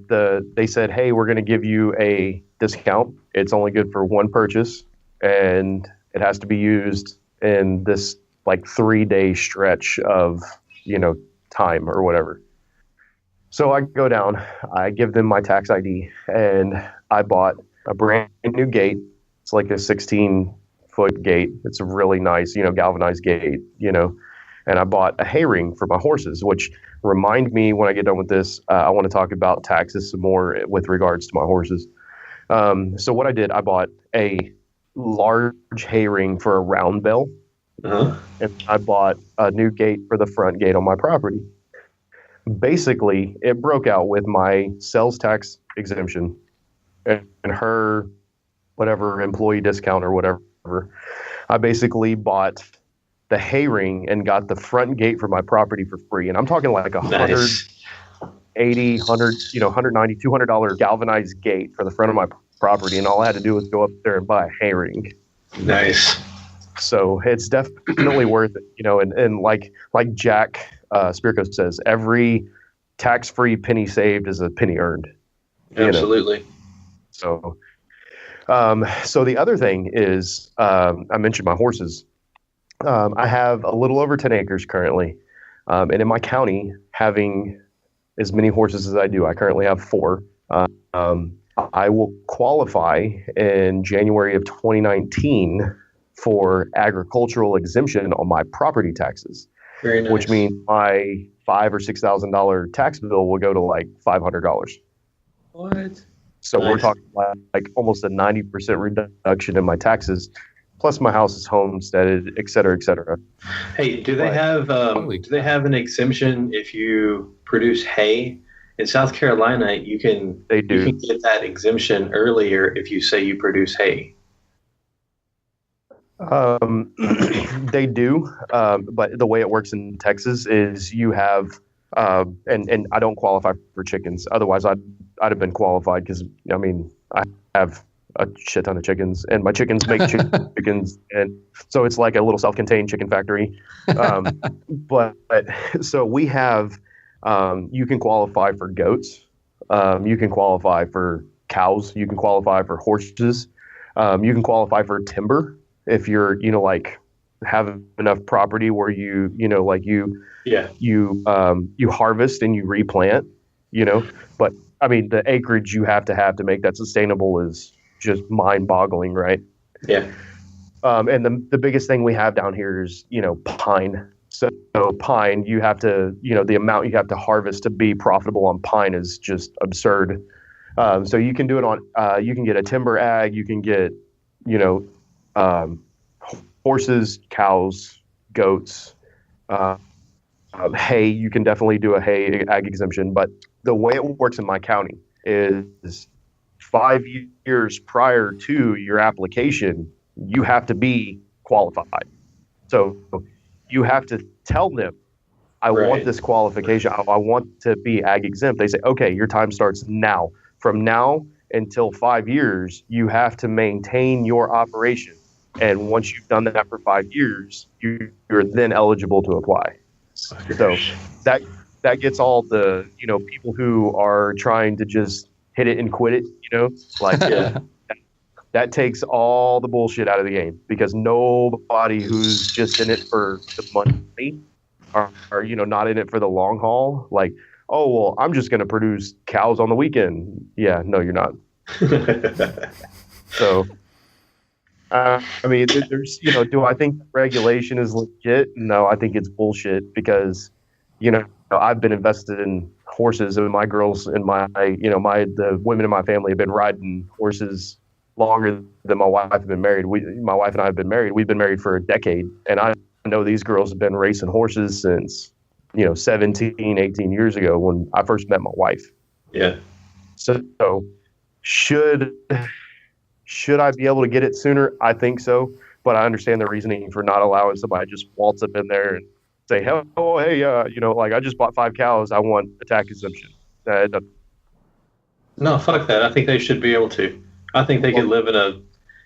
Speaker 4: they said, hey, we're going to give you a discount. It's only good for one purchase. And it has to be used in this like 3-day stretch of, time or whatever. So I go down, I give them my tax ID, and I bought a brand new gate. It's like a 16-foot gate. It's a really nice, galvanized gate, and I bought a hay ring for my horses, which remind me when I get done with this, I want to talk about taxes some more with regards to my horses. So what I did, I bought a large hay ring for a round bell, and I bought a new gate for the front gate on my property. Basically, it broke out with my sales tax exemption and her whatever employee discount or whatever. I basically bought the hay ring and got the front gate for my property for free. And I'm talking like $180, $190, $200 galvanized gate for the front of my property. And all I had to do was go up there and buy a hay ring.
Speaker 3: Nice.
Speaker 4: So it's definitely worth it, and like Jack Spirko says, every tax-free penny saved is a penny earned.
Speaker 3: Absolutely.
Speaker 4: So the other thing is, I mentioned my horses. I have a little over 10 acres currently. And in my county, having as many horses as I do, I currently have 4. I will qualify in January of 2019 for agricultural exemption on my property taxes.
Speaker 3: Very nice.
Speaker 4: Which means my $5,000 or $6,000 tax bill will go to like $500.
Speaker 3: What?
Speaker 4: So
Speaker 3: Nice.
Speaker 4: We're talking like almost a 90% reduction in my taxes, plus my house is homesteaded, et cetera, et cetera.
Speaker 3: Hey, do they have an exemption if you produce hay? In South Carolina, you can get that exemption earlier if you say you produce hay.
Speaker 4: They do, but the way it works in Texas is you have, and I don't qualify for chickens. Otherwise, I'd have been qualified because I have a shit ton of chickens, and my chickens make chickens, and so it's like a little self-contained chicken factory. But so we have, you can qualify for goats, you can qualify for cows, you can qualify for horses, you can qualify for timber. If you're, have enough property where you harvest and you replant, but the acreage you have to make that sustainable is just mind-boggling, right?
Speaker 3: Yeah.
Speaker 4: And the biggest thing we have down here is, pine. So pine, you have to, the amount you have to harvest to be profitable on pine is just absurd. So you can do it on, you can get a timber ag, you can get, horses, cows, goats, hay. You can definitely do a hay ag exemption, but the way it works in my county is 5 years prior to your application, you have to be qualified. So you have to tell them, I want this qualification. I want to be ag exempt. They say, okay, your time starts now. From now until 5 years, you have to maintain your operation. And once you've done that for 5 years, you're then eligible to apply. So that gets all the, people who are trying to just hit it and quit it, that takes all the bullshit out of the game, because nobody who's just in it for the money are not in it for the long haul. Like, oh, well, I'm just going to produce cows on the weekend. Yeah, no, you're not. So, there's, do I think regulation is legit? No, I think it's bullshit, because, I've been invested in horses, and my girls and the women in my family have been riding horses longer than my wife had been married. My wife and I have been married. We've been married for a decade, and I know these girls have been racing horses since 17, 18 years ago when I first met my wife.
Speaker 3: Yeah.
Speaker 4: So should I be able to get it sooner? I think so, but I understand the reasoning for not allowing somebody to just waltz up in there and say, "Oh, hey, I just bought 5 cows. I want a tax exemption."
Speaker 3: No, fuck that. I think they should be able to. I think they could live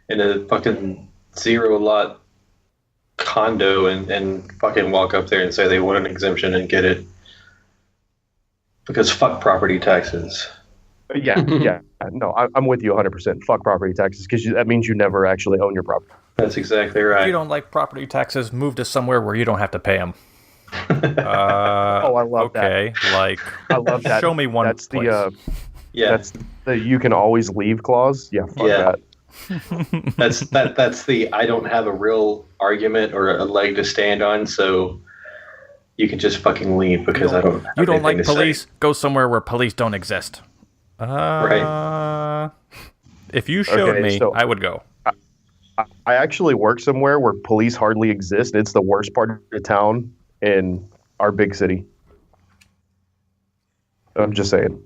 Speaker 3: in a fucking 0 lot condo and fucking walk up there and say they want an exemption and get it. Because fuck property taxes.
Speaker 4: Yeah. No, I'm with you 100%. Fuck property taxes, because that means you never actually own your property.
Speaker 3: That's exactly right.
Speaker 1: If you don't like property taxes, move to somewhere where you don't have to pay them.
Speaker 4: I love that.
Speaker 1: Okay,
Speaker 4: I love that.
Speaker 1: Show me one
Speaker 4: That's
Speaker 1: place.
Speaker 4: That's the you can always leave clause. Yeah, fuck that.
Speaker 3: That's the I don't have a real argument or a leg to stand on, so you can just fucking leave because I don't.
Speaker 1: You don't like police? Go somewhere where police don't exist.
Speaker 3: Right.
Speaker 1: If you showed me, I would go.
Speaker 4: I actually work somewhere where police hardly exist. It's the worst part of the town in our big city. I'm just saying.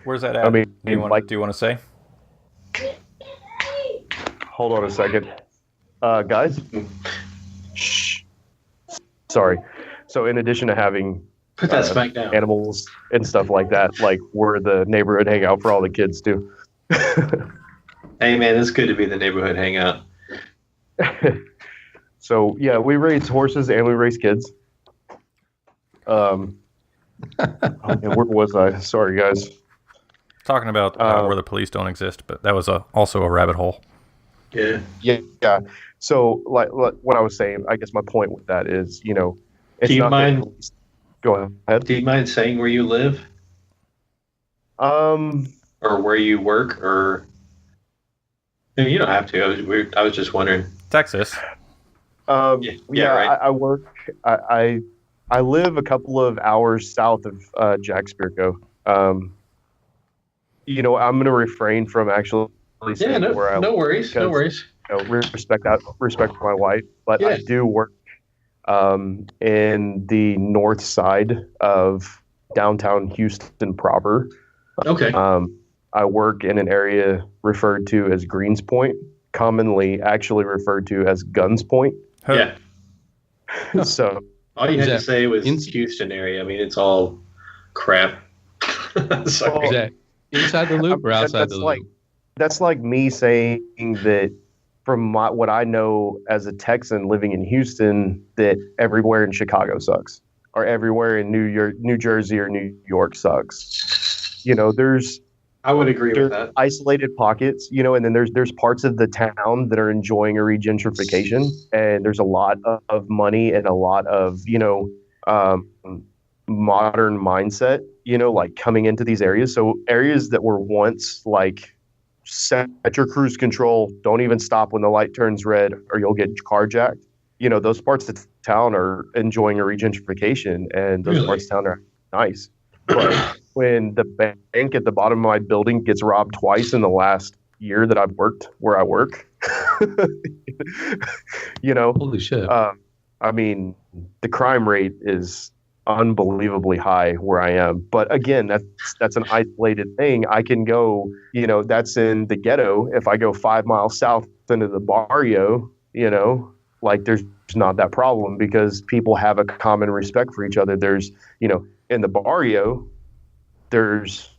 Speaker 1: Where's that at?
Speaker 4: I mean,
Speaker 1: do you want to say?
Speaker 4: Hold on a second, guys. Shh. Sorry. So, in addition to having
Speaker 3: put that smack down
Speaker 4: animals and stuff like that, like we're the neighborhood hangout for all the kids too.
Speaker 3: Hey man, it's good to be the neighborhood hangout.
Speaker 4: So yeah, we raise horses and we raise kids. And where was I? Sorry, guys.
Speaker 1: Talking about where the police don't exist, but that was also a rabbit hole.
Speaker 3: Yeah.
Speaker 4: Yeah. So, like what I was saying, I guess my point with that is, it's
Speaker 3: do you
Speaker 4: not
Speaker 3: mind?
Speaker 4: Go ahead.
Speaker 3: Do you mind saying where you live? Or where you work, or no, you don't have to. I was just wondering.
Speaker 1: Texas.
Speaker 3: Yeah, right.
Speaker 4: I work. I live a couple of hours south of Jack Spirko. I'm going to refrain from actually saying where I live.
Speaker 3: No worries.
Speaker 4: Because,
Speaker 3: no worries.
Speaker 4: Respect my wife, but I do work in the north side of downtown Houston proper.
Speaker 3: Okay.
Speaker 4: I work in an area referred to as Greens Point, commonly actually referred to as Guns Point.
Speaker 3: Yeah.
Speaker 4: So
Speaker 3: all you had to say was Houston area. I mean, it's all crap. Sorry.
Speaker 2: Exactly. Inside the loop or outside the loop?
Speaker 4: That's like me saying that from what I know as a Texan living in Houston, that everywhere in Chicago sucks, or everywhere in New Jersey or New York sucks.
Speaker 3: I would agree with that.
Speaker 4: Isolated pockets, and then there's parts of the town that are enjoying a regentrification, and there's a lot of money and a lot of modern mindset, like coming into these areas. So areas that were once like set your cruise control, don't even stop when the light turns red or you'll get carjacked. Those parts of town are enjoying a regentrification, and those parts of town are nice. But when the bank at the bottom of my building gets robbed twice in the last year that I've worked where I work,
Speaker 2: holy shit.
Speaker 4: I mean, the crime rate is unbelievably high where I am. But again, that's an isolated thing. I can go, that's in the ghetto. If I go 5 miles south into the barrio, like there's not that problem because people have a common respect for each other. There's, in the barrio, there's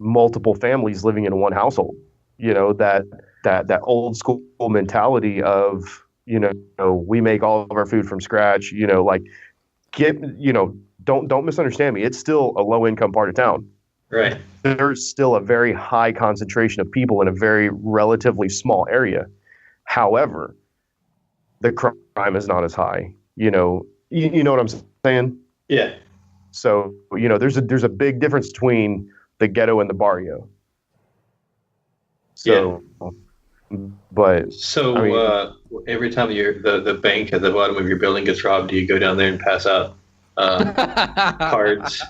Speaker 4: multiple families living in one household. That old school mentality of, we make all of our food from scratch. Don't misunderstand me. It's still a low income part of town.
Speaker 3: Right.
Speaker 4: There's still a very high concentration of people in a very relatively small area. However, the crime is not as high. You know what I'm saying?
Speaker 3: Yeah.
Speaker 4: So, there's a big difference between the ghetto and the barrio. So, but
Speaker 3: every time the bank at the bottom of your building gets robbed, do you go down there and pass out cards?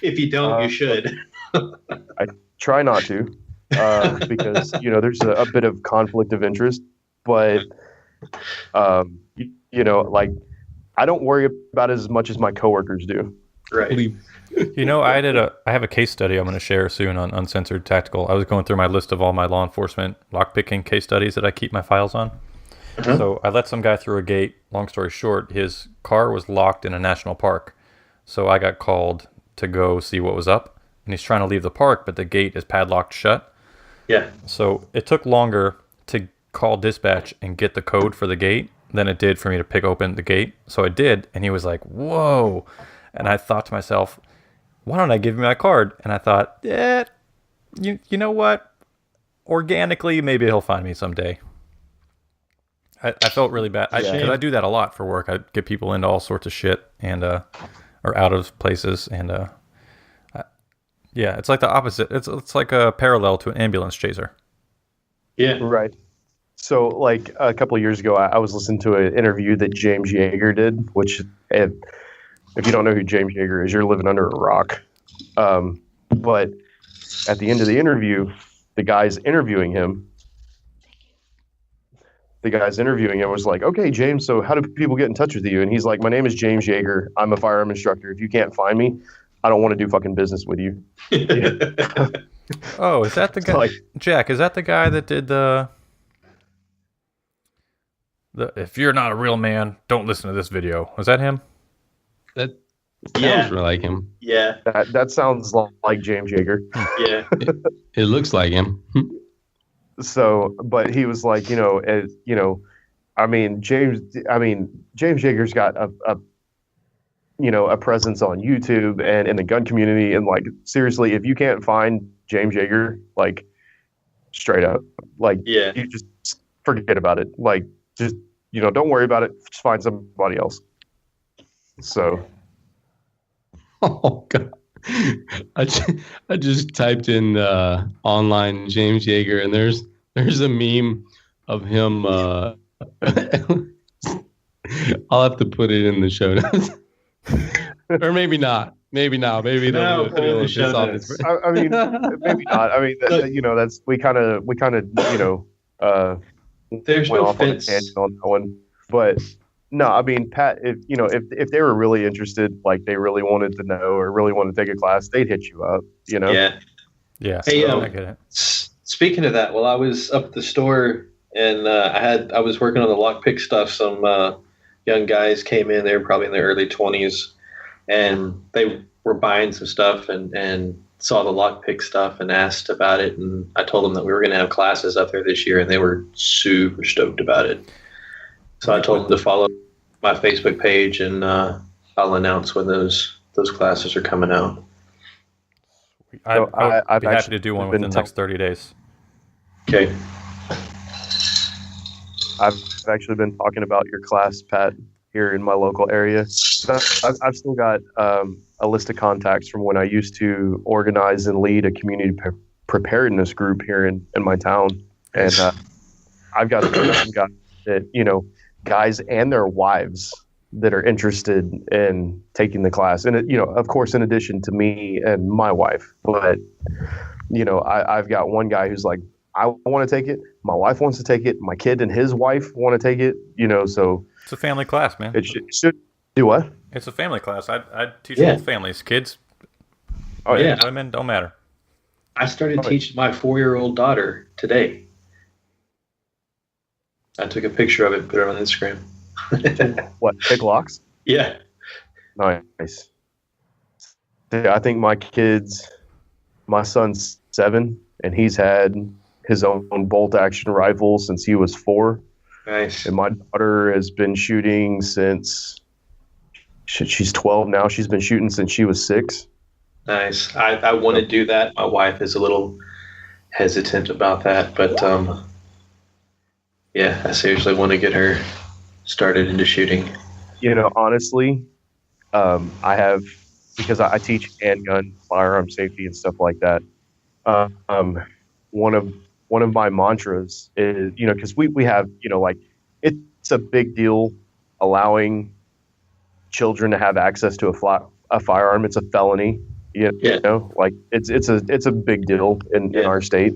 Speaker 3: If you don't, you should.
Speaker 4: I try not to, because there's a bit of conflict of interest. But like I don't worry about it as much as my coworkers do.
Speaker 3: Right.
Speaker 1: I have a case study I'm going to share soon on Uncensored Tactical. I was going through my list of all my law enforcement lockpicking case studies that I keep my files on.
Speaker 3: Uh-huh.
Speaker 1: So I let some guy through a gate. Long story short, his car was locked in a national park. So I got called to go see what was up. And he's trying to leave the park, but the gate is padlocked shut.
Speaker 3: Yeah.
Speaker 1: So it took longer to call dispatch and get the code for the gate than it did for me to pick open the gate. So I did, and he was like, whoa. And I thought to myself, why don't I give him my card? And I thought, you know what? Organically, maybe he'll find me someday. I felt really bad. Because I do that a lot for work. I get people into all sorts of shit and or out of places. And it's like the opposite. It's like a parallel to an ambulance chaser.
Speaker 3: Yeah.
Speaker 4: Right. So, like a couple of years ago, I was listening to an interview that James Yeager did, which, if you don't know who James Yeager is, you're living under a rock. But at the end of the interview, the guy's interviewing him was like, okay, James, so how do people get in touch with you? And he's like, my name is James Yeager. I'm a firearm instructor. If you can't find me, I don't want to do fucking business with you.
Speaker 1: Oh, is that the guy? Jack, is that the guy that did the if you're not a real man, don't listen to this video? Was that him?
Speaker 2: That sounds like him.
Speaker 3: Yeah.
Speaker 4: That sounds like James Yeager.
Speaker 3: Yeah.
Speaker 2: It looks like him.
Speaker 4: So, but he was like, James Yeager's got a presence on YouTube and in the gun community. And like, seriously, if you can't find James Yeager, like straight up, like, you just forget about it. Like, just, don't worry about it. Just find somebody else. So.
Speaker 2: Oh God. I just typed in online James Yeager, and there's a meme of him. I'll have to put it in the show notes, or maybe not. Maybe not. Maybe
Speaker 3: No,
Speaker 2: they'll
Speaker 3: put it in the
Speaker 2: this
Speaker 3: show
Speaker 2: off.
Speaker 3: notes.
Speaker 4: I mean, maybe not. I mean, that's we kind of
Speaker 3: There's
Speaker 4: went
Speaker 3: no
Speaker 4: off on a
Speaker 3: fence.
Speaker 4: tangent on that one, but no, I mean, Pat, if they were really interested, like they really wanted to know or really wanted to take a class, they'd hit you up,
Speaker 3: Yeah.
Speaker 1: Yeah.
Speaker 3: Hey,
Speaker 1: I get it.
Speaker 3: Speaking of that, while I was up at the store and I was working on the lockpick stuff, some young guys came in. They were probably in their early 20s, and they were buying some stuff and saw the lockpick stuff and asked about it. And I told them that we were going to have classes up there this year, and they were super stoked about it. So I told them to follow my Facebook page, and I'll announce when those classes are coming out.
Speaker 1: I'd be happy to do one within the next 30 days.
Speaker 3: Okay.
Speaker 4: I've actually been talking about your class, Pat, here in my local area. I've still got a list of contacts from when I used to organize and lead a community preparedness group here in my town. And I've got some guys that, guys and their wives that are interested in taking the class. And, of course, in addition to me and my wife. But, I've got one guy who's like, I want to take it. My wife wants to take it. My kid and his wife want to take it, so.
Speaker 1: It's a family class, man.
Speaker 4: It should do what?
Speaker 1: It's a family class. I'd teach
Speaker 3: Yeah.
Speaker 1: both families. Kids,
Speaker 4: Oh,
Speaker 3: Yeah.
Speaker 1: women, don't matter.
Speaker 3: I started teaching my 4-year-old daughter today. I took a picture of it and put it on Instagram.
Speaker 4: What, pick locks?
Speaker 3: Yeah.
Speaker 4: Nice. Yeah, I think my son's 7, and he's had his own bolt action rifle since he was 4.
Speaker 3: Nice.
Speaker 4: And my daughter has been shooting since she's 12 now. She's been shooting since she was 6.
Speaker 3: Nice. I want to do that. My wife is a little hesitant about that, but yeah, I seriously want to get her started into shooting.
Speaker 4: Honestly, I have, because I teach handgun, firearm safety, and stuff like that. One of my mantras is, because we have, like, it's a big deal allowing children to have access to a firearm. It's a felony You
Speaker 3: Yeah.
Speaker 4: know, like it's a big deal in our state.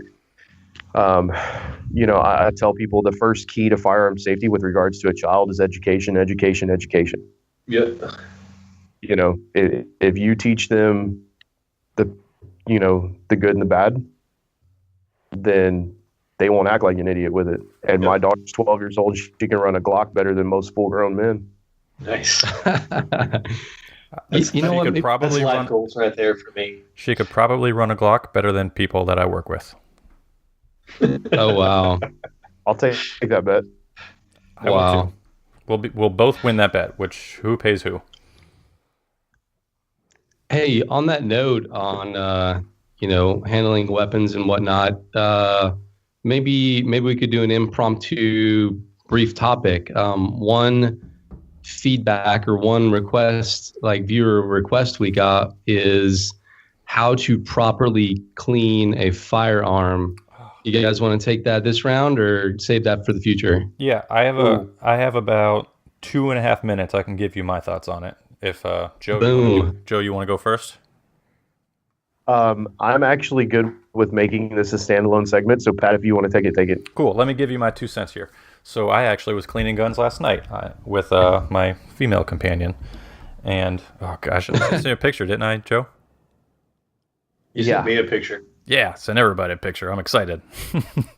Speaker 4: You know, I tell people the first key to firearm safety with regards to a child is education, education, education.
Speaker 3: Yeah.
Speaker 4: You know, if you teach them the, you know, the good and the bad, then they won't act like an idiot with it. And my daughter's 12 years old. She can run a Glock better than most full-grown men.
Speaker 3: Nice.
Speaker 2: You know what?
Speaker 1: Could
Speaker 3: That's
Speaker 1: probably
Speaker 3: life
Speaker 1: run.
Speaker 3: goals right there for me.
Speaker 1: She could probably run a Glock better than people that I work with.
Speaker 2: Oh wow!
Speaker 4: I'll take that bet.
Speaker 1: I will
Speaker 2: Wow.
Speaker 1: too. We'll both win that bet. Which who pays who?
Speaker 2: Hey, on that note, on you know, handling weapons and whatnot, maybe we could do an impromptu brief topic. One feedback or one request, like viewer request we got, is how to properly clean a firearm. You guys want to take that this round or save that for the future?
Speaker 1: Yeah, I have about 2.5 minutes. I can give you my thoughts on it. If Joe, you want to go first?
Speaker 4: I'm actually good with making this a standalone segment. So Pat, if you want to take it, take it.
Speaker 1: Cool. Let me give you my 2 cents here. So I actually was cleaning guns last night with my female companion, and oh gosh, I sent you a picture, didn't I, Joe?
Speaker 3: You sent me a picture.
Speaker 1: Yeah, send everybody a picture. I'm excited.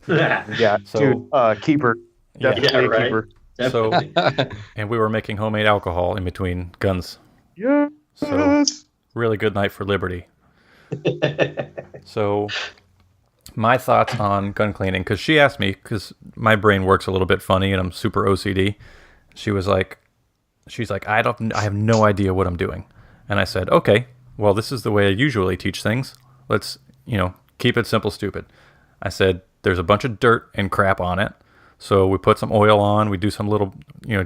Speaker 4: Yeah,
Speaker 1: So-
Speaker 4: dude, keeper, definitely a
Speaker 3: right.
Speaker 4: keeper.
Speaker 1: So, and we were making homemade alcohol in between guns.
Speaker 4: Yes.
Speaker 1: So really good night for Liberty. So my thoughts on gun cleaning, because she asked me, because my brain works a little bit funny and I'm super OCD. She's like, I have no idea what I'm doing. And I said, okay, well, this is the way I usually teach things. Let's, keep it simple, stupid. I said, there's a bunch of dirt and crap on it. So we put some oil on, we do some little,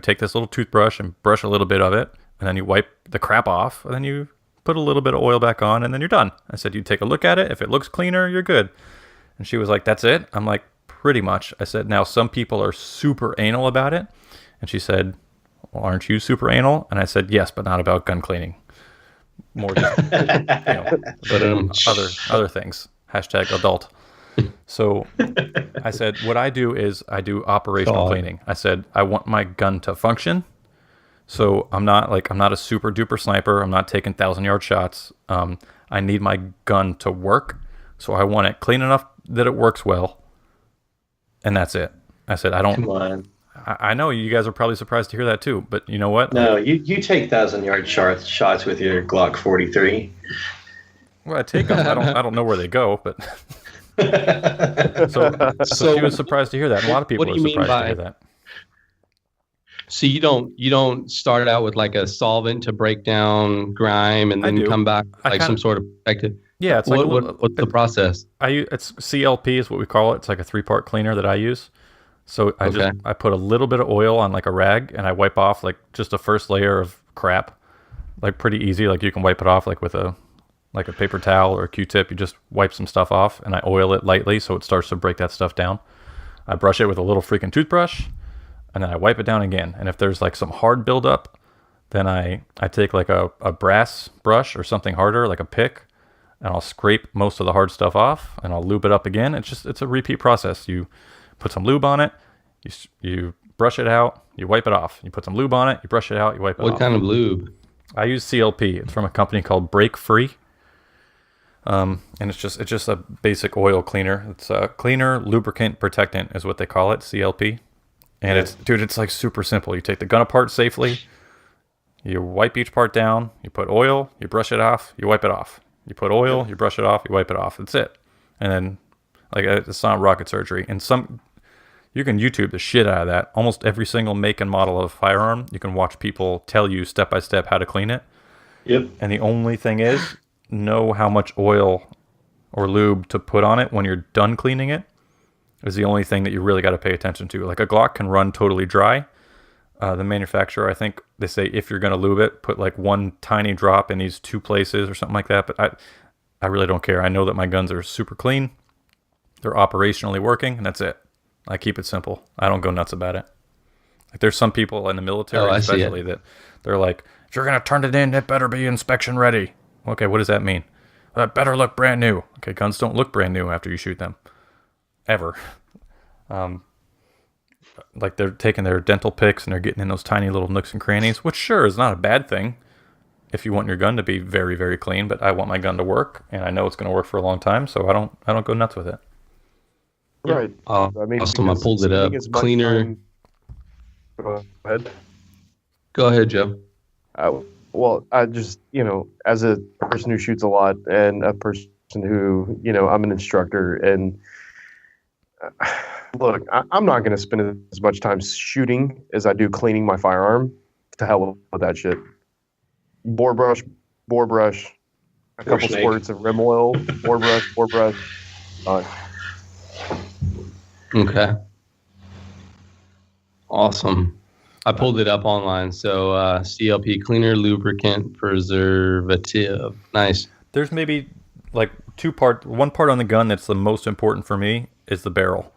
Speaker 1: take this little toothbrush and brush a little bit of it. And then you wipe the crap off, and then you put a little bit of oil back on, and then you're done. I said, you take a look at it. If it looks cleaner, you're good. And she was like, that's it? I'm like, pretty much. I said, now some people are super anal about it. And she said, well, aren't you super anal? And I said, yes, but not about gun cleaning. More just, but other things. Hashtag adult. So I said, what I do is I do operational cleaning. I said, I want my gun to function. So I'm not a super duper sniper. I'm not taking 1,000-yard shots. I need my gun to work. So I want it clean enough that it works well. And that's it. I said, I don't.
Speaker 3: Come on.
Speaker 1: I know you guys are probably surprised to hear that too, but you know what?
Speaker 3: No, you take 1,000-yard shots with your Glock 43.
Speaker 1: Well, I take them. I don't know where they go, but so she was surprised to hear that. And a lot of people
Speaker 2: What
Speaker 1: are
Speaker 2: do you mean
Speaker 1: surprised to hear that.
Speaker 2: So you don't start out with like a solvent to break down grime and then come back like some sort of protective.
Speaker 1: Yeah, it's
Speaker 2: what's the process?
Speaker 1: It's CLP is what we call it. It's like a 3-part cleaner that I use. So I put a little bit of oil on like a rag and I wipe off like just a first layer of crap, like pretty easy. Like you can wipe it off like with a paper towel or a Q-tip. You just wipe some stuff off and I oil it lightly so it starts to break that stuff down. I brush it with a little freaking toothbrush and then I wipe it down again. And if there's like some hard buildup, then I take like a brass brush or something harder, like a pick, and I'll scrape most of the hard stuff off and I'll lube it up again. It's a repeat process. You put some lube on it, you brush it out, you wipe it off. You put some lube on it, you brush it out, you wipe it off.
Speaker 2: What kind of lube?
Speaker 1: I use CLP. It's from a company called Break Free. And it's just a basic oil cleaner. It's a cleaner, lubricant, protectant is what they call it, CLP. And it's like super simple. You take the gun apart safely, you wipe each part down, you put oil, you brush it off, you wipe it off. You put oil, you brush it off, you wipe it off. That's it. And then it's not rocket surgery. And you can YouTube the shit out of that. Almost every single make and model of firearm, you can watch people tell you step by step how to clean it.
Speaker 3: Yep.
Speaker 1: And the only thing is, know how much oil or lube to put on it when you're done cleaning it is the only thing that you really got to pay attention to. Like a Glock can run totally dry. The manufacturer, I think they say if you're going to lube it, put like one tiny drop in these 2 places or something like that. But I really don't care. I know that my guns are super clean. They're operationally working, and that's it. I keep it simple. I don't go nuts about it. Like there's some people in the military, especially, that they're like, if you're going to turn it in, it better be inspection ready. Okay, what does that mean? That better look brand new. Okay, guns don't look brand new after you shoot them. Ever. Like they're taking their dental picks and they're getting in those tiny little nooks and crannies, which sure is not a bad thing if you want your gun to be very, very clean, but I want my gun to work and I know it's going to work for a long time, so I don't go nuts with it.
Speaker 4: Right.
Speaker 2: I awesome. I pulled it up. Cleaner.
Speaker 4: Go ahead.
Speaker 2: Go ahead, Joe.
Speaker 4: Well, I just, as a person who shoots a lot and a person who, I'm an instructor, and look, I'm not going to spend as much time shooting as I do cleaning my firearm. To hell with that shit. Bore brush, a couple squirts of rim oil, bore brush.
Speaker 2: Okay. One I pulled it up online. So CLP, cleaner, lubricant, preservative. Nice.
Speaker 1: There's maybe like one part on the gun that's the most important for me is the barrel.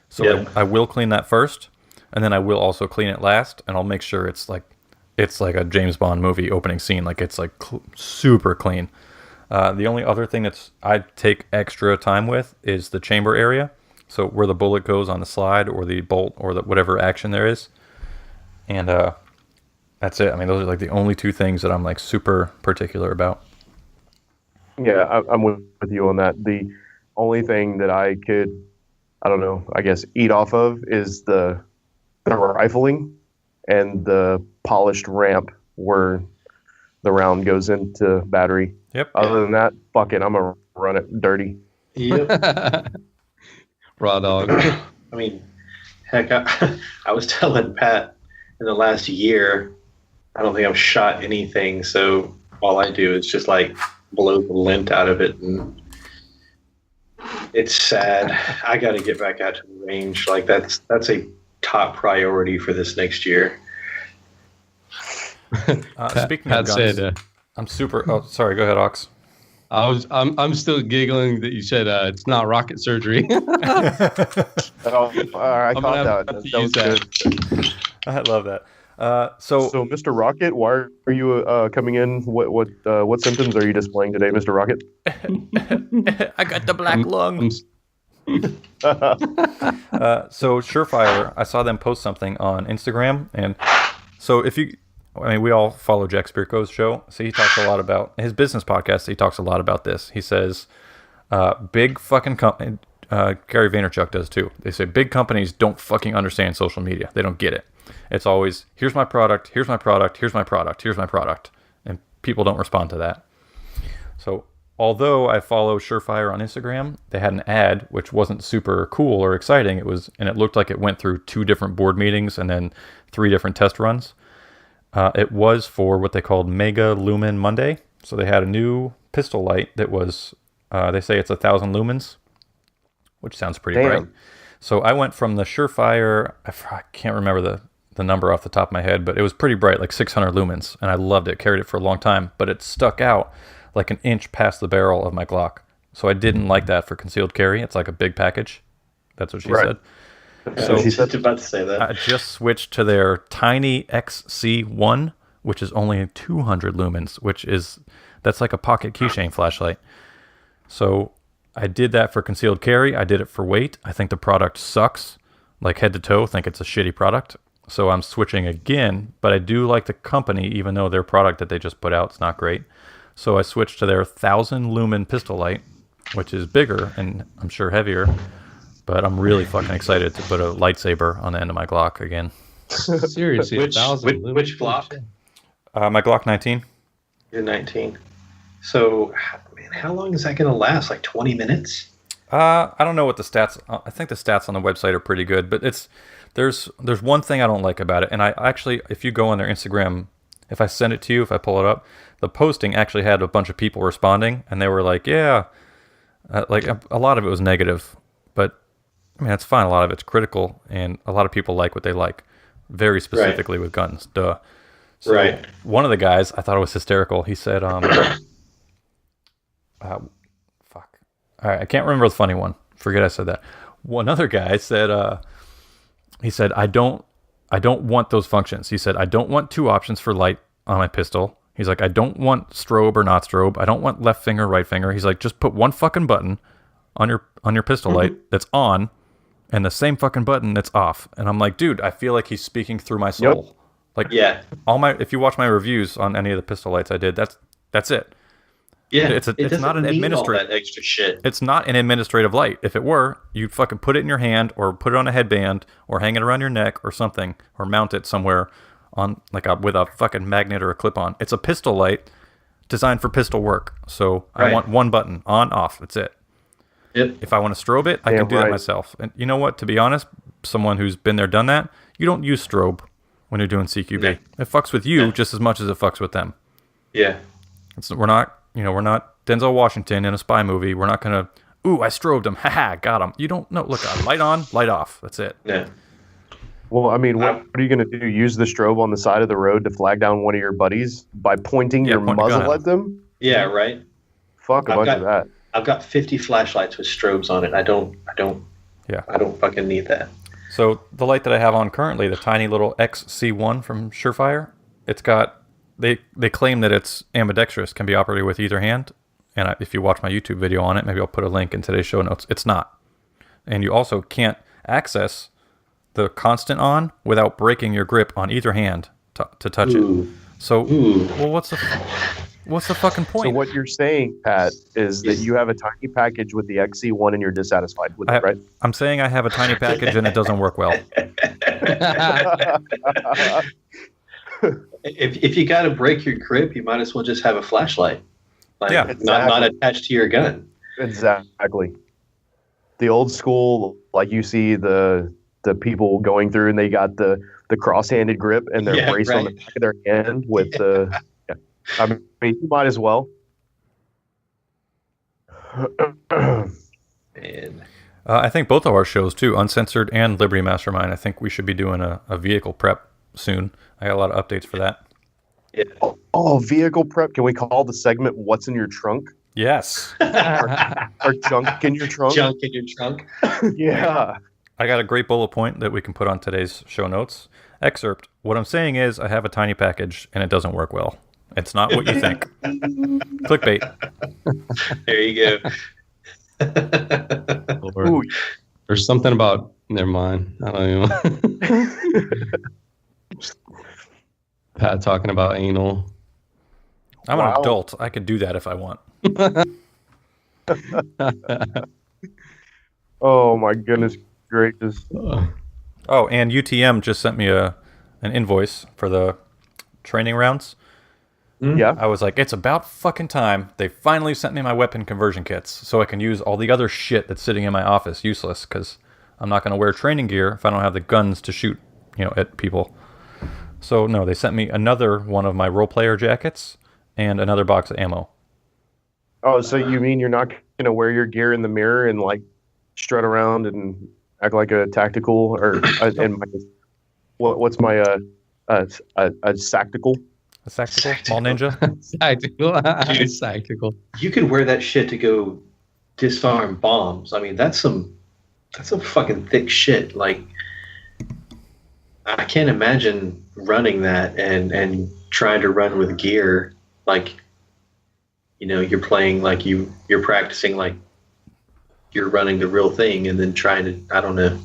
Speaker 1: So I will clean that first, and then I will also clean it last, and I'll make sure it's like a James Bond movie opening scene, like it's like super clean. The only other thing I take extra time with is the chamber area. So where the bullet goes on the slide or the bolt or whatever action there is. And that's it. I mean, those are like the only two things that I'm like super particular about.
Speaker 4: Yeah, I'm with you on that. The only thing that I could, I don't know, I guess eat off of is the rifling and the polished ramp where the round goes into battery.
Speaker 1: Yep.
Speaker 4: Other than that, fuck it, I'm going to run it dirty.
Speaker 3: Yep.
Speaker 2: Raw dog.
Speaker 3: I mean, heck, I was telling Pat in the last year, I don't think I've shot anything. So all I do is just like blow the lint out of it. And it's sad. I got to get back out to the range. Like that's a top priority for this next year.
Speaker 1: Speaking of guns, I'm super. Oh, sorry. Go ahead, Ox.
Speaker 2: I'm still giggling that you said it's not rocket surgery.
Speaker 4: I thought that was good.
Speaker 1: I love that. So
Speaker 4: Mr. Rocket, why are you coming in? What symptoms are you displaying today, Mr. Rocket?
Speaker 1: I got the black lung. So Surefire, I saw them post something on Instagram, and so we all follow Jack Spirko's show, so he talks a lot about his business podcast. He talks a lot about this. He says, big fucking company, Gary Vaynerchuk does too. They say big companies don't fucking understand social media. They don't get it. It's always, here's my product, here's my product, here's my product, here's my product. And people don't respond to that. So although I follow Surefire on Instagram, they had an ad, which wasn't super cool or exciting. And it looked like it went through 2 different board meetings and then 3 different test runs. It was for what they called Mega Lumen Monday. So they had a new pistol light that was, they say it's 1,000 lumens, which sounds pretty bright. So I went from the Surefire, I can't remember the number off the top of my head, but it was pretty bright, like 600 lumens, and I loved it. Carried it for a long time, but it stuck out like an inch past the barrel of my Glock. So I didn't like that for concealed carry. It's like a big package. That's what she said.
Speaker 3: So she's about to say that.
Speaker 1: I just switched to their tiny XC1, which is only 200 lumens, that's like a pocket keychain flashlight. So I did that for concealed carry. I did it for weight. I think the product sucks, like head to toe. I think it's a shitty product. So I'm switching again, but I do like the company, even though their product that they just put out is not great. So I switched to their 1,000 lumen pistol light, which is bigger and I'm sure heavier. But I'm really fucking excited to put a lightsaber on the end of my Glock again.
Speaker 2: Seriously,
Speaker 3: which Glock?
Speaker 1: My Glock 19.
Speaker 3: You're 19. So, man, how long is that going to last? Like 20 minutes?
Speaker 1: I don't know what the stats. I think the stats on the website are pretty good, but there's one thing I don't like about it. And I actually, if you go on their Instagram, if I send it to you, if I pull it up, the posting actually had a bunch of people responding, and they were like, yeah, like a lot of it was negative, but I mean, that's fine. A lot of it's critical, and a lot of people like what they like, very specifically with guns. Duh. So one of the guys, I thought it was hysterical. He said, fuck. All right, I can't remember the funny one. Forget I said that. One other guy said, he said, I don't want those functions. He said, I don't want 2 options for light on my pistol. He's like, I don't want strobe or not strobe. I don't want left finger, right finger. He's like, just put one fucking button on your pistol light that's on, and the same fucking button that's off. And I'm like, dude, I feel like he's speaking through my soul.
Speaker 4: Yep.
Speaker 1: Like,
Speaker 3: Yeah.
Speaker 1: if you watch my reviews on any of the pistol lights I did, that's it.
Speaker 3: Yeah.
Speaker 1: It's not an
Speaker 3: administrative. That extra shit.
Speaker 1: It's not an administrative light. If it were, you'd fucking put it in your hand or put it on a headband or hang it around your neck or something or mount it somewhere on with a fucking magnet or a clip-on. It's a pistol light designed for pistol work. So I want one button, on, off. That's it.
Speaker 3: Yep.
Speaker 1: If I want to strobe it, I can do that myself. And you know what? To be honest, someone who's been there, done that, you don't use strobe when you're doing CQB.
Speaker 3: Yeah.
Speaker 1: It fucks with you just as much as it fucks with them.
Speaker 3: Yeah.
Speaker 1: We're not Denzel Washington in a spy movie. We're not gonna, I strobed him. Haha, got him. You don't know. Look, light on, light off. That's it.
Speaker 3: Yeah.
Speaker 4: Well, I mean, what are you going to do? Use the strobe on the side of the road to flag down one of your buddies by pointing your muzzle at them?
Speaker 3: Yeah, right.
Speaker 4: Fuck a bunch of that.
Speaker 3: I've got 50 flashlights with strobes on it. I don't fucking need that.
Speaker 1: So the light that I have on currently, the tiny little XC1 from Surefire, it's got, they claim that it's ambidextrous, can be operated with either hand. And if you watch my YouTube video on it, maybe I'll put a link in today's show notes. It's not. And you also can't access the constant on without breaking your grip on either hand to touch it. So, well, what's the fucking point?
Speaker 4: So what you're saying, Pat, is that you have a tiny package with the XC1 and you're dissatisfied with it, right?
Speaker 1: I'm saying I have a tiny package and it doesn't work well.
Speaker 3: If you got to break your grip, you might as well just have a flashlight. Not attached to your gun.
Speaker 4: Exactly. The old school, like you see the people going through and they got the cross-handed grip and they're braced on the back of their hand with the I mean, you might as well.
Speaker 3: Man.
Speaker 1: I think both of our shows too, Uncensored and Liberty Mastermind, I think we should be doing a vehicle prep soon. I got a lot of updates for that.
Speaker 3: Yeah.
Speaker 4: Oh, vehicle prep. Can we call the segment "What's in Your Trunk"?
Speaker 1: Yes.
Speaker 4: or junk in your trunk.
Speaker 3: Junk in your trunk.
Speaker 4: Yeah.
Speaker 1: I got a great bullet point that we can put on today's show notes. Excerpt. What I'm saying is I have a tiny package and it doesn't work well. It's not what you think. Clickbait.
Speaker 3: There you go.
Speaker 2: Ooh, there's something about, never mind. I don't even. Pat talking about anal.
Speaker 1: I'm an adult. I could do that if I want.
Speaker 4: Oh my goodness gracious.
Speaker 1: Oh, and UTM just sent me an invoice for the training rounds.
Speaker 4: Yeah.
Speaker 1: I was like, it's about fucking time. They finally sent me my weapon conversion kits so I can use all the other shit that's sitting in my office useless because I'm not going to wear training gear if I don't have the guns to shoot, at people. So no, they sent me another one of my role player jackets and another box of ammo.
Speaker 4: Oh, so you mean you're not going to wear your gear in the mirror and like strut around and act like a tactical what's my a sactical?
Speaker 1: A sactical? Small ninja?
Speaker 2: Sactical.
Speaker 3: You could wear that shit to go disarm bombs. I mean, that's some fucking thick shit. Like, I can't imagine running that and trying to run with gear. Like, you're playing like you're practicing like you're running the real thing and then trying to, I don't know.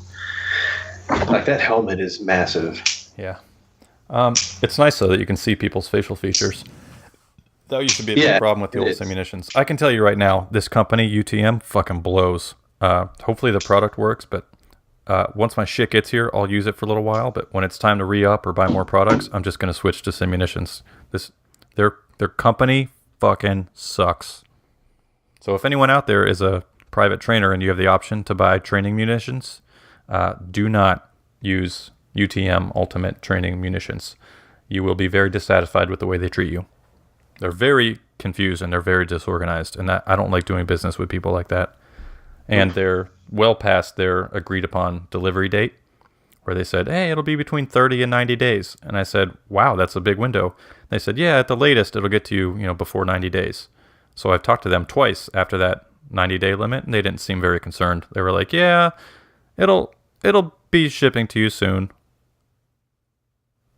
Speaker 3: Like, that helmet is massive.
Speaker 1: Yeah. It's nice though that you can see people's facial features. That used to be a big problem with the old munitions. I can tell you right now, this company UTM fucking blows. Hopefully the product works, but once my shit gets here, I'll use it for a little while. But when it's time to re-up or buy more products, I'm just gonna switch to Simunitions. Their company fucking sucks. So if anyone out there is a private trainer and you have the option to buy training munitions, do not use UTM Ultimate Training Munitions. You will be very dissatisfied with the way they treat you. They're very confused and they're very disorganized, and that I don't like doing business with people like that. And they're well past their agreed upon delivery date, where they said, hey, it'll be between 30 and 90 days. And I said, wow, that's a big window. They said, yeah, at the latest, it'll get to you, before 90 days. So I've talked to them twice after that 90-day limit, and they didn't seem very concerned. They were like, yeah, it'll be shipping to you soon.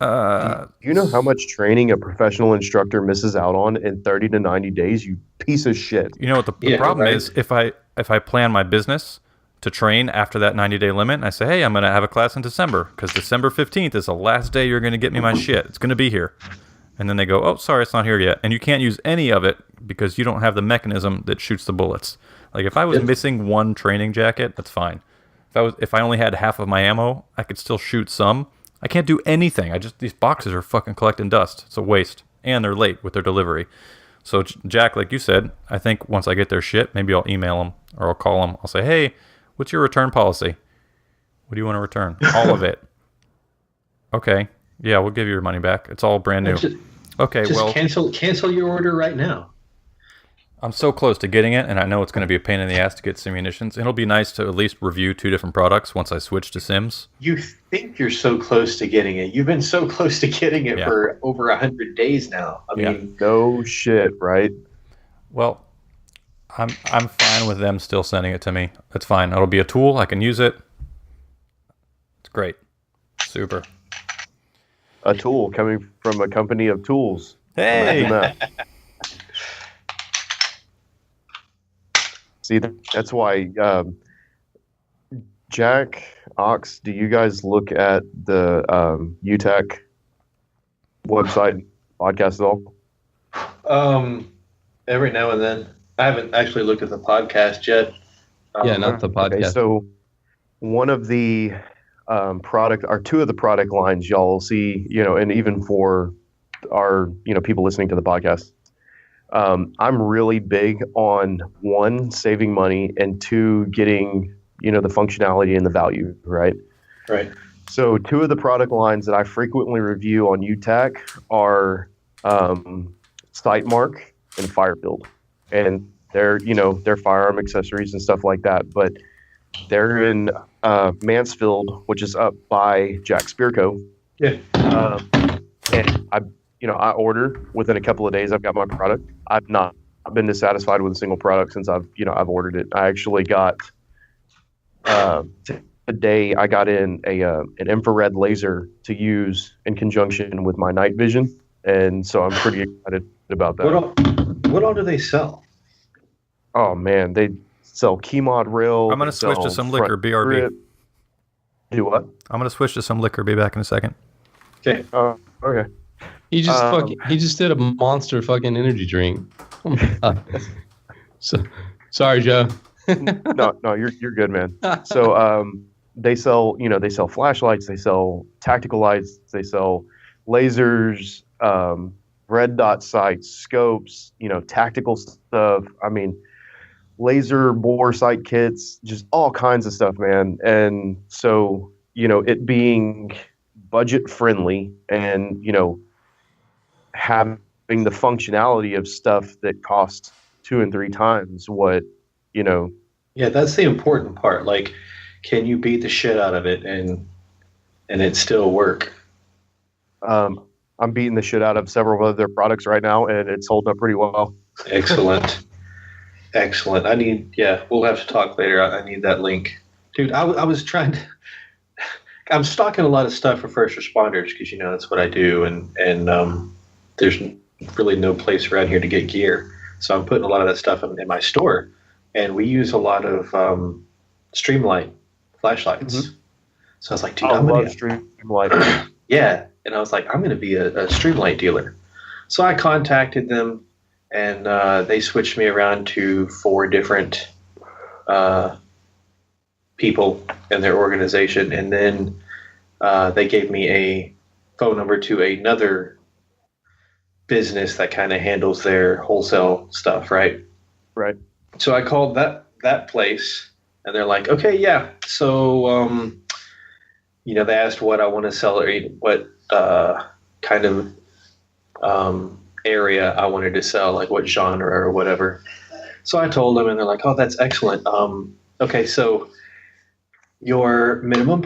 Speaker 4: You know how much training a professional instructor misses out on in 30 to 90 days, you piece of shit.
Speaker 1: You know what the problem is? If I plan my business to train after that 90-day limit, and I say, hey, I'm going to have a class in December because December 15th is the last day you're going to get me my shit. It's going to be here. And then they go, oh, sorry, it's not here yet. And you can't use any of it because you don't have the mechanism that shoots the bullets. Like if I was missing one training jacket, that's fine. If I only had half of my ammo, I could still shoot some. I can't do anything. These boxes are fucking collecting dust. It's a waste. And they're late with their delivery. So Jack, like you said, I think once I get their shit, maybe I'll email them or I'll call them. I'll say, hey, what's your return policy? What do you want to return? All of it. Okay. Yeah, we'll give you your money back. It's all brand new.
Speaker 3: Just cancel your order right now.
Speaker 1: I'm so close to getting it, and I know it's going to be a pain in the ass to get munitions. It'll be nice to at least review 2 different products once I switch to Sims.
Speaker 3: You think you're so close to getting it. You've been so close to getting it for over 100 days now. I mean,
Speaker 4: no shit, right?
Speaker 1: Well, I'm fine with them still sending it to me. That's fine. It'll be a tool. I can use it. It's great. Super.
Speaker 4: A tool coming from a company of tools.
Speaker 1: Hey!
Speaker 4: See, that's why, Jack, Ox, do you guys look at the UTech website podcast at all?
Speaker 3: Every now and then. I haven't actually looked at the podcast yet.
Speaker 2: Not the podcast.
Speaker 4: Okay, so one of the product, or 2 of the product lines y'all will see, and even for our, people listening to the podcast, I'm really big on 1, saving money, and 2, getting, the functionality and the value, right?
Speaker 3: Right.
Speaker 4: So 2 of the product lines that I frequently review on UTAC are Sightmark and Firefield. And they're firearm accessories and stuff like that. But they're in Mansfield, which is up by Jack Spearco.
Speaker 3: Yeah.
Speaker 4: And I order within a couple of days. I've got my product. I've not been dissatisfied with a single product since I've ordered it. I actually got today. I got in an infrared laser to use in conjunction with my night vision, and so I'm pretty excited about that.
Speaker 3: What all do they sell?
Speaker 4: Oh man, they sell key mod rail.
Speaker 1: I'm gonna switch to some liquor. BRB.
Speaker 4: Grip. Do what?
Speaker 1: I'm gonna switch to some liquor. Be back in a second.
Speaker 3: Okay.
Speaker 4: Okay.
Speaker 2: He just did a monster fucking energy drink. Oh my God. Sorry, Joe.
Speaker 4: No, you're good, man. So they sell flashlights, they sell tactical lights, they sell lasers, red dot sights, scopes, tactical stuff. I mean, laser bore sight kits, just all kinds of stuff, man. And so, it being budget friendly and, having the functionality of stuff that costs 2 and 3 times what,
Speaker 3: Yeah, that's the important part. Like, can you beat the shit out of it and it still work?
Speaker 4: I'm beating the shit out of several of their products right now, and it's holding up pretty well.
Speaker 3: Excellent. Excellent. We'll have to talk later. I need that link. Dude, I was trying to, I'm stocking a lot of stuff for first responders because, that's what I do. And there's really no place around here to get gear. So I'm putting a lot of that stuff in my store. And we use a lot of Streamlight flashlights. Mm-hmm. So I was like, dude,
Speaker 4: I love Streamlight.
Speaker 3: Yeah. And I was like, I'm going to be a Streamlight dealer. So I contacted them, and they switched me around to 4 different people in their organization. And then they gave me a phone number to another business that kind of handles their wholesale stuff, right?
Speaker 4: Right.
Speaker 3: So I called that place, and they're like, okay, yeah. So, they asked what I want to sell, or what kind of area I wanted to sell, like what genre or whatever. So I told them, and they're like, oh, that's excellent. Okay, so your minimum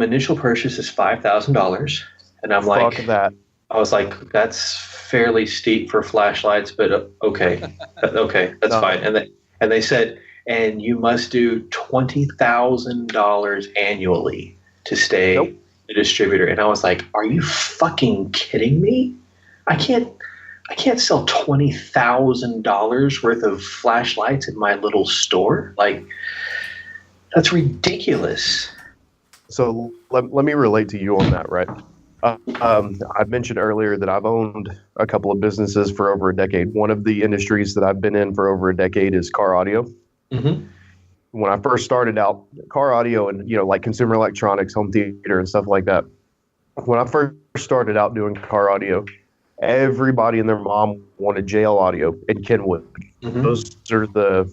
Speaker 3: initial purchase is $5,000. And I'm like,
Speaker 4: fuck that.
Speaker 3: I was like, that's fairly steep for flashlights, but okay, that's fine. And they said, and you must do $20,000 annually to stay a distributor, and I was like, "Are you fucking kidding me? I can't sell $20,000 worth of flashlights in my little store. Like, that's ridiculous."
Speaker 4: So let me relate to you on that, right? I mentioned earlier that I've owned a couple of businesses for over a decade. One of the industries that I've been in for over a decade is car audio.
Speaker 3: Mm-hmm.
Speaker 4: When I first started out, car audio and, like consumer electronics, home theater and stuff like that. When I first started out doing car audio, everybody and their mom wanted JL Audio and Kenwood.
Speaker 3: Mm-hmm.
Speaker 4: Those are the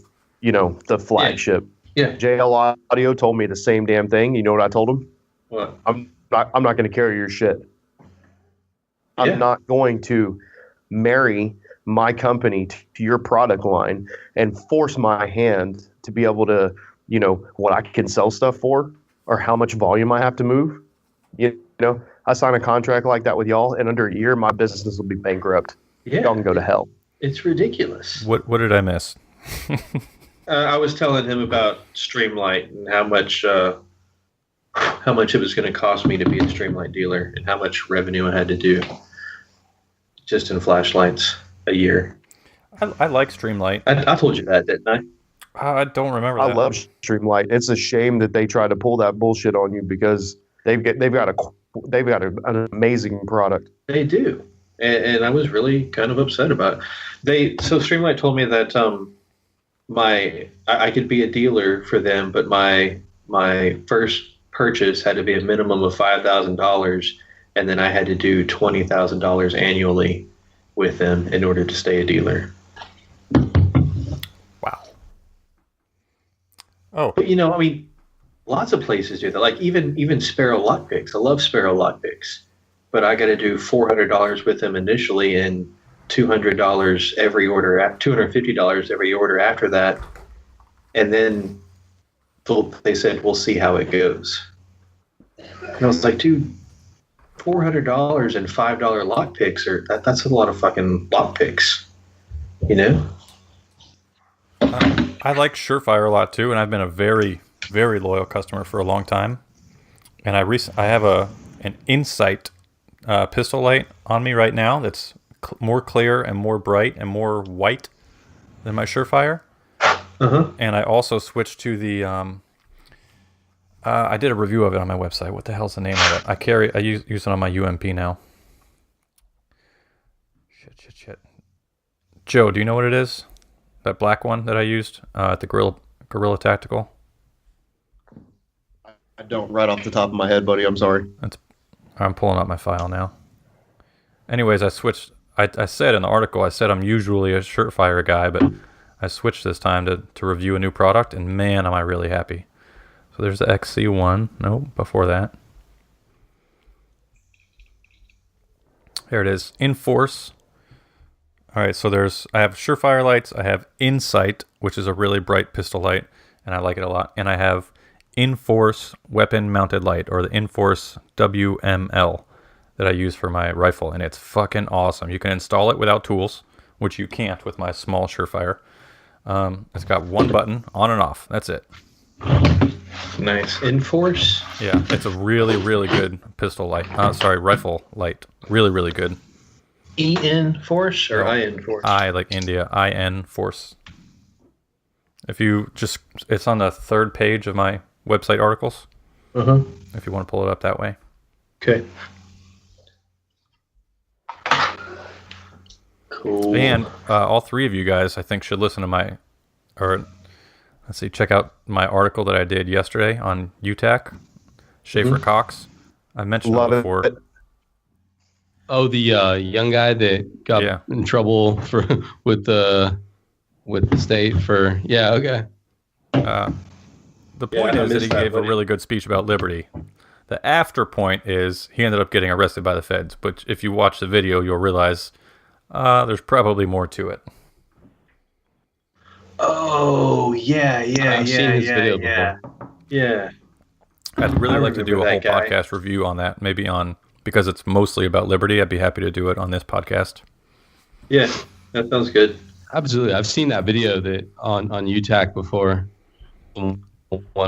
Speaker 4: flagship.
Speaker 3: Yeah.
Speaker 4: JL Audio told me the same damn thing. You know what I told them?
Speaker 3: What?
Speaker 4: I'm not going to carry your shit.
Speaker 3: Yeah.
Speaker 4: I'm not going to marry my company to your product line and force my hand to be able to, what I can sell stuff for or how much volume I have to move. I sign a contract like that with y'all, and under a year, my business will be bankrupt.
Speaker 3: Yeah.
Speaker 4: Y'all can go to hell.
Speaker 3: It's ridiculous.
Speaker 1: What did I miss?
Speaker 3: I was telling him about Streamlight and how much it was going to cost me to be a Streamlight dealer and how much revenue I had to do just in flashlights a year.
Speaker 1: I like Streamlight.
Speaker 3: I told you that, didn't I?
Speaker 1: I don't remember that.
Speaker 4: I love Streamlight. It's a shame that they try to pull that bullshit on you because they've got an amazing product.
Speaker 3: They do, and I was really kind of upset about it. So Streamlight told me that I could be a dealer for them, but my first purchase had to be a minimum of $5,000, and then I had to do $20,000 annually with them in order to stay a dealer.
Speaker 1: Wow. Oh,
Speaker 3: But lots of places do that. Like even Sparrow lockpicks. I love Sparrow lockpicks, but I got to do $400 with them initially and $200 every order, $250 every order after that, and then they said we'll see how it goes. And I was like, dude, $400 and $5 lockpicks that's a lot of fucking lockpicks,
Speaker 1: I like Surefire a lot too, and I've been a very, very loyal customer for a long time. And I have an Insight pistol light on me right now that's more clear and more bright and more white than my Surefire.
Speaker 3: Uh-huh.
Speaker 1: And I also switched to the I did a review of it on my website. What the hell's the name of it? I use it on my UMP now. Shit. Joe, do you know what it is? That black one that I used at the Gorilla Tactical?
Speaker 4: I don't right off the top of my head, buddy. I'm sorry.
Speaker 1: I'm pulling up my file now. Anyways, I switched. I said in the article, I'm usually a Surefire guy, but I switched this time to review a new product, and man, am I really happy. So there's the XC1. No, before that. There it is. Enforce. All right, so I have Surefire lights. I have Insight, which is a really bright pistol light, and I like it a lot. And I have Enforce weapon mounted light, or the Enforce WML that I use for my rifle, and it's fucking awesome. You can install it without tools, which you can't with my small Surefire. It's got one button, on and off. That's it.
Speaker 3: Nice. Enforce?
Speaker 1: Yeah, it's a really, really good pistol light. Rifle light. Really, really good.
Speaker 3: EN Force or IN Force?
Speaker 1: I like India. IN Force. It's on the third page of my website articles.
Speaker 3: Uh-huh.
Speaker 1: If you want to pull it up that way.
Speaker 3: Okay. Cool.
Speaker 1: And all three of you guys, I think, should listen to check out my article that I did yesterday on UTAC, Schaefer Cox. I mentioned it before.
Speaker 2: Oh, the young guy that got in trouble with the state for okay.
Speaker 1: The point is that he gave a really good speech about liberty. The after point is he ended up getting arrested by the feds. But if you watch the video, you'll realize there's probably more to it.
Speaker 3: Oh, yeah.
Speaker 2: I've seen his video before.
Speaker 3: Yeah.
Speaker 1: I'd really like to do a whole
Speaker 3: guy.
Speaker 1: podcast review on that, because it's mostly about liberty. I'd be happy to do it on this podcast.
Speaker 3: Yeah, that sounds good.
Speaker 2: Absolutely. I've seen that video on UTAC before. One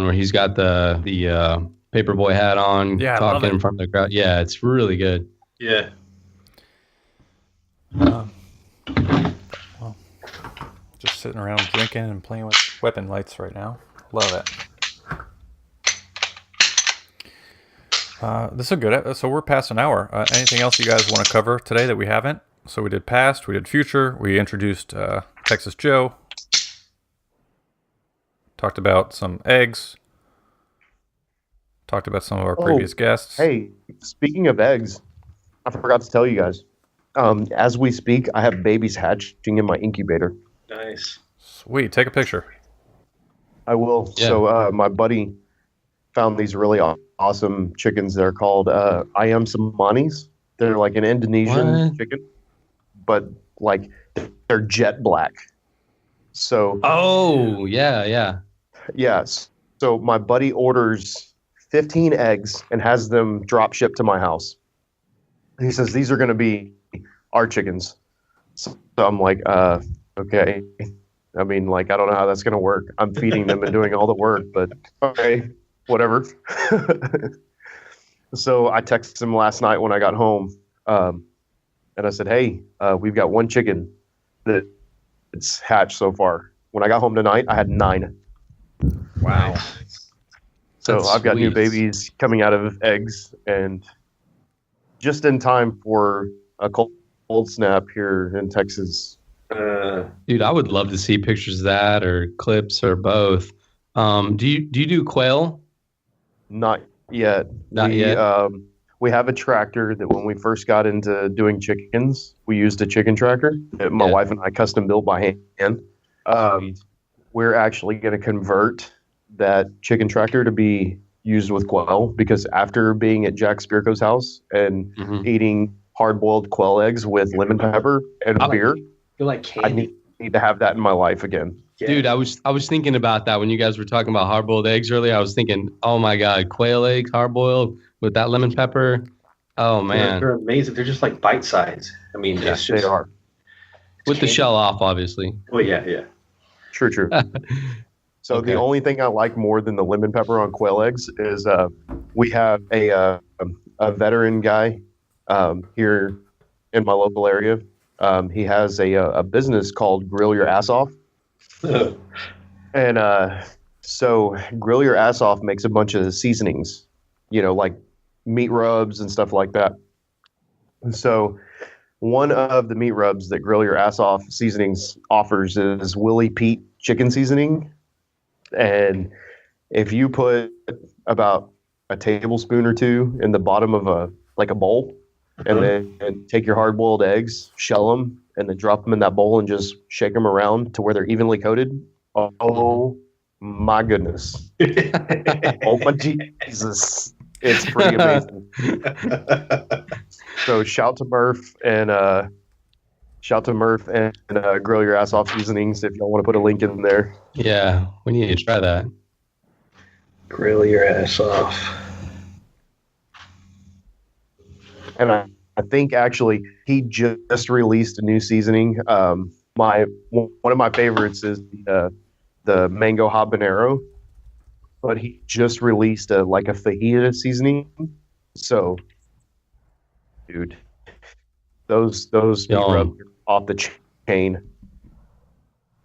Speaker 2: where he's got the paperboy hat on,
Speaker 1: Yeah, I love
Speaker 2: talking
Speaker 1: it.
Speaker 2: in front of the crowd. Yeah, it's really good.
Speaker 3: Yeah.
Speaker 1: Well, just sitting around drinking and playing with weapon lights right now. Love it. This is a good. So we're past an hour. Anything else you guys want to cover today that we haven't? So we did past, we did future, we introduced Texas Joe, talked about some eggs, talked about some of our previous guests.
Speaker 4: Hey, speaking of eggs, I forgot to tell you guys. As we speak, I have babies hatching in my incubator.
Speaker 3: Nice.
Speaker 1: Sweet, take a picture.
Speaker 4: I will.
Speaker 2: Yeah.
Speaker 4: So my buddy found these really awesome chickens. They're called ayam samanis. They're like an Indonesian chicken, but like they're jet black. So
Speaker 2: Oh, yeah.
Speaker 4: yes. So my buddy orders 15 eggs and has them drop shipped to my house. He says these are going to be our chickens. So I'm like, okay. I mean, like, I don't know how that's going to work. I'm feeding them and doing all the work, but okay, whatever. So I texted him last night when I got home, and I said, hey, we've got one chicken that's hatched so far. When I got home tonight, I had 9.
Speaker 1: Wow.
Speaker 4: So
Speaker 2: That's
Speaker 4: I've got new
Speaker 2: sweet.
Speaker 4: babies coming out of eggs, and just in time for a cold snap here in Texas.
Speaker 2: Dude, I would love to see pictures of that or clips or both. Do you do quail?
Speaker 4: Not yet.
Speaker 2: Not yet.
Speaker 4: We have a tractor that when we first got into doing chickens, we used a chicken tracker that my
Speaker 2: Yeah.
Speaker 4: wife and I custom built by hand. We're actually going to convert that chicken tractor to be used with quail because after being at Jack Spirko's house and
Speaker 2: Mhm.
Speaker 4: eating hard-boiled quail eggs with lemon pepper and beer,
Speaker 3: You're like
Speaker 4: I
Speaker 3: candy.
Speaker 4: need to have that in my life again.
Speaker 3: Yeah.
Speaker 2: Dude, I was thinking about that when you guys were talking about hard-boiled eggs earlier. I was thinking, oh my God, quail eggs, hard-boiled with that lemon pepper. Oh man,
Speaker 3: They're amazing. They're just like bite size. I mean, it's
Speaker 4: Yes,
Speaker 3: just
Speaker 4: they are.
Speaker 2: with the
Speaker 3: candy.
Speaker 2: shell off, obviously.
Speaker 3: Well, yeah.
Speaker 4: True. So
Speaker 2: Okay.
Speaker 4: the only thing I like more than the lemon pepper on quail eggs is we have a veteran guy here in my local area. He has a business called Grill Your Ass Off. And so Grill Your Ass Off makes a bunch of seasonings, like meat rubs and stuff like that. And so one of the meat rubs that Grill Your Ass Off seasonings offers is Willie Pete chicken seasoning. And if you put about a tablespoon or 2 in the bottom of a bowl, and then take your hard-boiled eggs, shell them, and then drop them in that bowl and just shake them around to where they're evenly coated. Oh my goodness! Oh my Jesus! It's pretty amazing. So shout to Murph and Grill Your Ass Off seasonings if y'all want to put a link in there.
Speaker 2: Yeah, we need to try that.
Speaker 3: Grill your ass off.
Speaker 4: And I think actually he just released a new seasoning. One of my favorites is the mango habanero, but he just released a fajita seasoning. So, dude, those meat
Speaker 2: Yum.
Speaker 4: rubs are off the chain.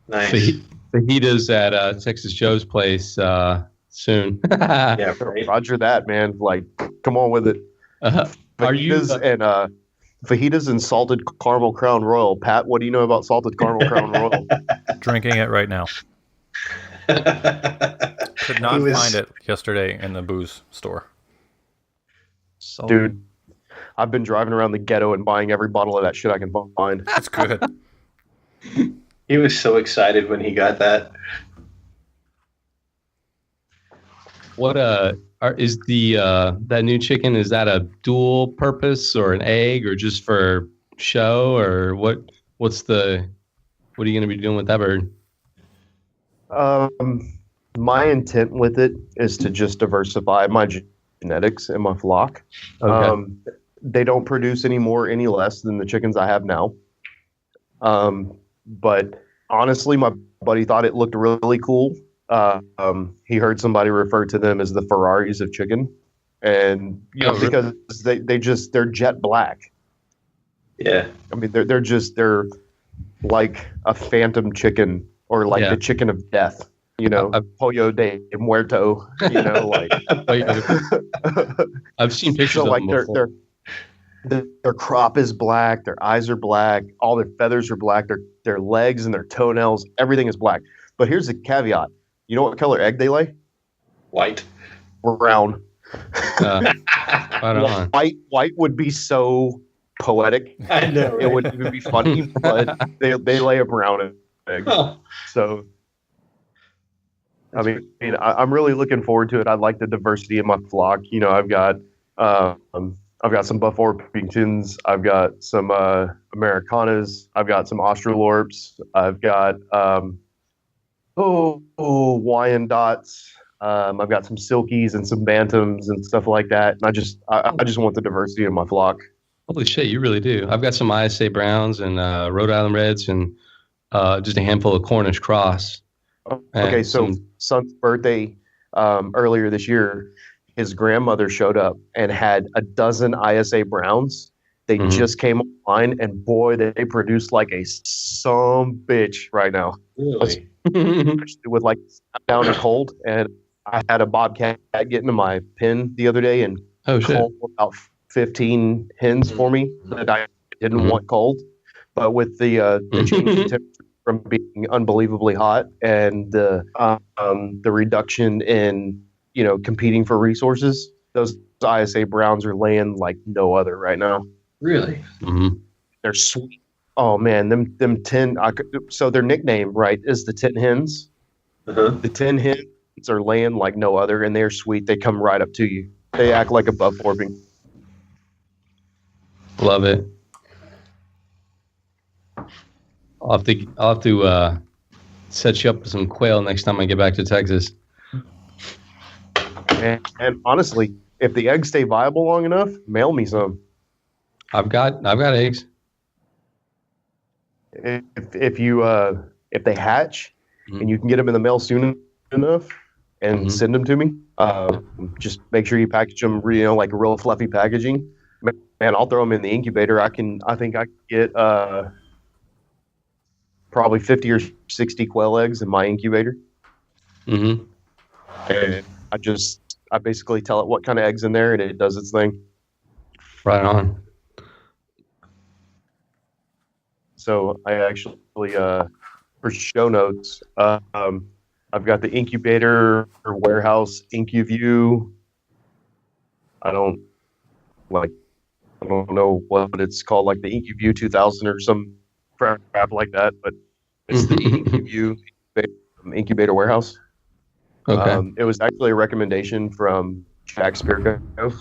Speaker 3: Nice.
Speaker 2: Fajitas at Texas Joe's place soon.
Speaker 3: Yeah, right.
Speaker 4: Roger that, man. Like, come on with it.
Speaker 2: Are you?
Speaker 4: Fajitas and salted caramel crown royal. Pat, what do you know about salted caramel crown royal?
Speaker 1: Drinking it right now. Could not
Speaker 3: He was-
Speaker 1: find it yesterday in the booze store.
Speaker 4: Dude, I've been driving around the ghetto and buying every bottle of that shit I can find.
Speaker 1: That's good.
Speaker 3: He was so excited when he got that.
Speaker 2: What is the that new chicken? Is that a dual purpose or an egg or just for show or what? What are you going to be doing with that bird?
Speaker 4: My intent with it is to just diversify my genetics in my flock.
Speaker 2: Okay.
Speaker 4: They don't produce any more, any less than the chickens I have now. But honestly, my buddy thought it looked really cool. He heard somebody refer to them as the Ferraris of chicken, and
Speaker 2: Really?
Speaker 4: because they're jet black.
Speaker 3: Yeah.
Speaker 4: I mean, they're like a phantom chicken or like the chicken of death. Pollo de muerto. Like
Speaker 2: I've seen pictures
Speaker 4: so
Speaker 2: of
Speaker 4: like
Speaker 2: them before.
Speaker 4: their crop is black, their eyes are black, all their feathers are black, their legs and their toenails, everything is black. But here's the caveat: you know what color egg they lay?
Speaker 3: White.
Speaker 4: Brown.
Speaker 2: Right on.
Speaker 4: White would be so poetic.
Speaker 3: I know. Right?
Speaker 4: It wouldn't even be funny, but they lay a brown egg.
Speaker 3: Huh.
Speaker 4: So, I mean, I'm really looking forward to it. I like the diversity in my flock. I've got some Buff Orpingtons. I've got some Americanas. I've got some Australorps. I've got Wyandottes. I've got some Silkies and some Bantams and stuff like that. And I just want the diversity in my flock.
Speaker 2: Holy shit, you really do. I've got some ISA Browns and Rhode Island Reds and just a handful of Cornish Cross.
Speaker 4: Okay, so son's birthday earlier this year, his grandmother showed up and had a dozen ISA Browns. They just came online, and boy, they produce like a some bitch right now.
Speaker 3: Really?
Speaker 4: With like down and cold, and I had a bobcat get into my pen the other day and cull about 15 hens for me that I didn't want cold. But with the change in temperature from being unbelievably hot and the reduction in competing for resources, those ISA Browns are laying like no other right now.
Speaker 3: Really?
Speaker 2: Mm-hmm.
Speaker 4: They're sweet. Oh man, them 10. So their nickname, right, is the 10 hens.
Speaker 3: Uh-huh.
Speaker 4: The 10 hens are laying like no other, and they're sweet. They come right up to you. They act like a Buff Orping.
Speaker 2: Love it. I'll have to set you up with some quail next time I get back to Texas.
Speaker 4: And honestly, if the eggs stay viable long enough, mail me some.
Speaker 2: I've got eggs.
Speaker 4: If they hatch and you can get them in the mail soon enough and send them to me, just make sure you package them, like a real fluffy packaging. Man, I'll throw them in the incubator. I think I can get probably 50 or 60 quail eggs in my incubator.
Speaker 2: Mm-hmm.
Speaker 4: And I basically tell it what kind of eggs in there, and it does its thing.
Speaker 2: Right on.
Speaker 4: So I actually, for show notes, I've got the incubator or warehouse IncuView. I don't know what it's called, like the IncuView 2000 or some crap like that, but it's the IncuView incubator warehouse.
Speaker 2: Okay.
Speaker 4: It was actually a recommendation from Jack Spirko.
Speaker 2: Oh,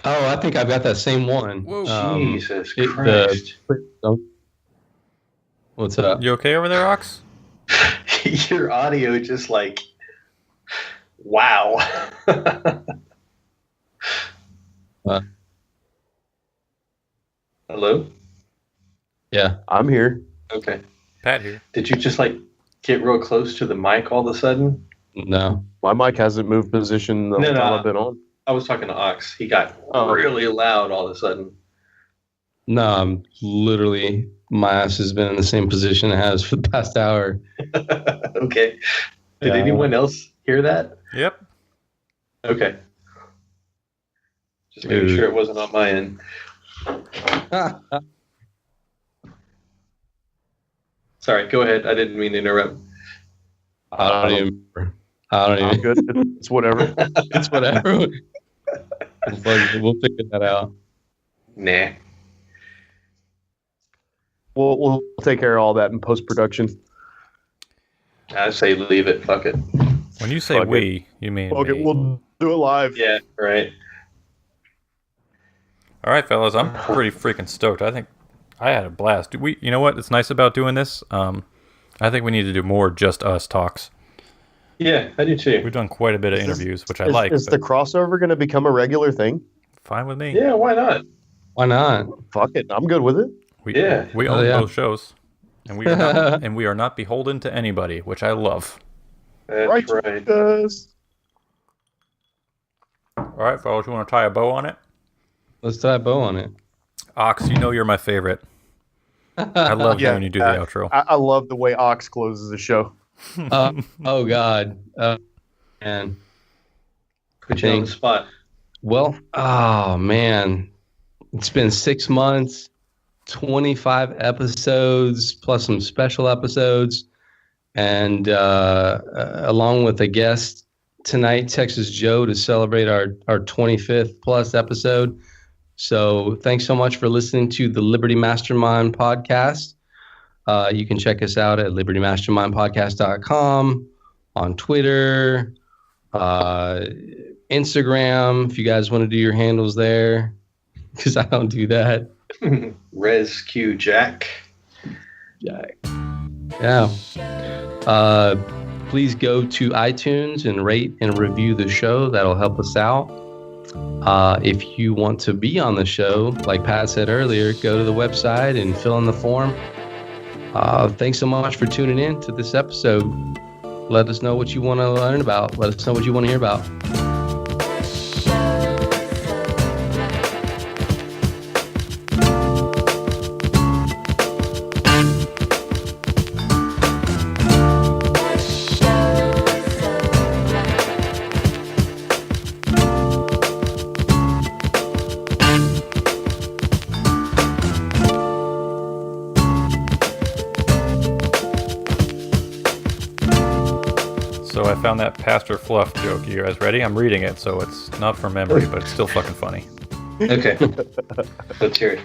Speaker 2: I think I've got that same one.
Speaker 3: Whoa, Jesus Christ.
Speaker 2: What's up?
Speaker 1: You okay over there, Ox?
Speaker 3: Your audio just like, wow. Hello?
Speaker 2: Yeah.
Speaker 4: I'm here.
Speaker 3: Okay.
Speaker 1: Pat here.
Speaker 3: Did you just like get real close to the mic all of a sudden?
Speaker 2: No.
Speaker 4: My mic hasn't moved position the whole time I've been on.
Speaker 3: I was talking to Ox. He got really loud all of a sudden.
Speaker 2: No, I'm literally, my ass has been in the same position it has for the past hour.
Speaker 3: Okay. Did anyone else hear that?
Speaker 1: Yep.
Speaker 3: Okay. Just making sure it wasn't on my end. Sorry, go ahead. I didn't mean to interrupt.
Speaker 2: I don't even remember.
Speaker 4: I'm good. It's whatever.
Speaker 2: It's whatever. We'll figure that out.
Speaker 3: Nah.
Speaker 4: We'll take care of all that in post-production.
Speaker 3: I say leave it. Fuck it.
Speaker 1: When you say you mean
Speaker 4: Okay,
Speaker 1: me.
Speaker 4: we'll do it live.
Speaker 3: Yeah, right.
Speaker 1: All right, fellas, I'm pretty freaking stoked. I think I had a blast. You know what? It's nice about doing this. I think we need to do more just us talks.
Speaker 3: Yeah, I do too.
Speaker 1: We've done quite a bit of interviews, which I like.
Speaker 4: Is the crossover going to become a regular thing?
Speaker 1: Fine with me.
Speaker 3: Yeah, why not?
Speaker 2: Why not?
Speaker 4: Fuck it, I'm good with it.
Speaker 1: We own both shows, and we are not beholden to anybody, which I love.
Speaker 3: That's right.
Speaker 1: All right, fellas, you want to tie a bow on it?
Speaker 2: Let's tie a bow on it.
Speaker 1: Ox, you know you're my favorite. I love hearing you do the outro.
Speaker 4: I love the way Ox closes the show.
Speaker 2: Oh God, man.
Speaker 3: Put you on the spot.
Speaker 2: Well, oh man, it's been 6 months, 25 episodes plus some special episodes, and along with a guest tonight, Texas Joe, to celebrate our 25th plus episode. So thanks so much for listening to the Liberty Mastermind podcast. You can check us out at libertymastermindpodcast.com, on Twitter, Instagram, if you guys want to do your handles there, because I don't do that.
Speaker 3: Rescue Jack.
Speaker 2: Yeah. Please go to iTunes and rate and review the show. That'll help us out. If you want to be on the show, like Pat said earlier, go to the website and fill in the form. Thanks so much for tuning in to this episode. Let us know what you want to learn about. Let us know what you want to hear about.
Speaker 1: So I found that Pastor Fluff joke. You guys ready? I'm reading it, so it's not from memory, but it's still fucking funny.
Speaker 3: Okay. Let's hear it.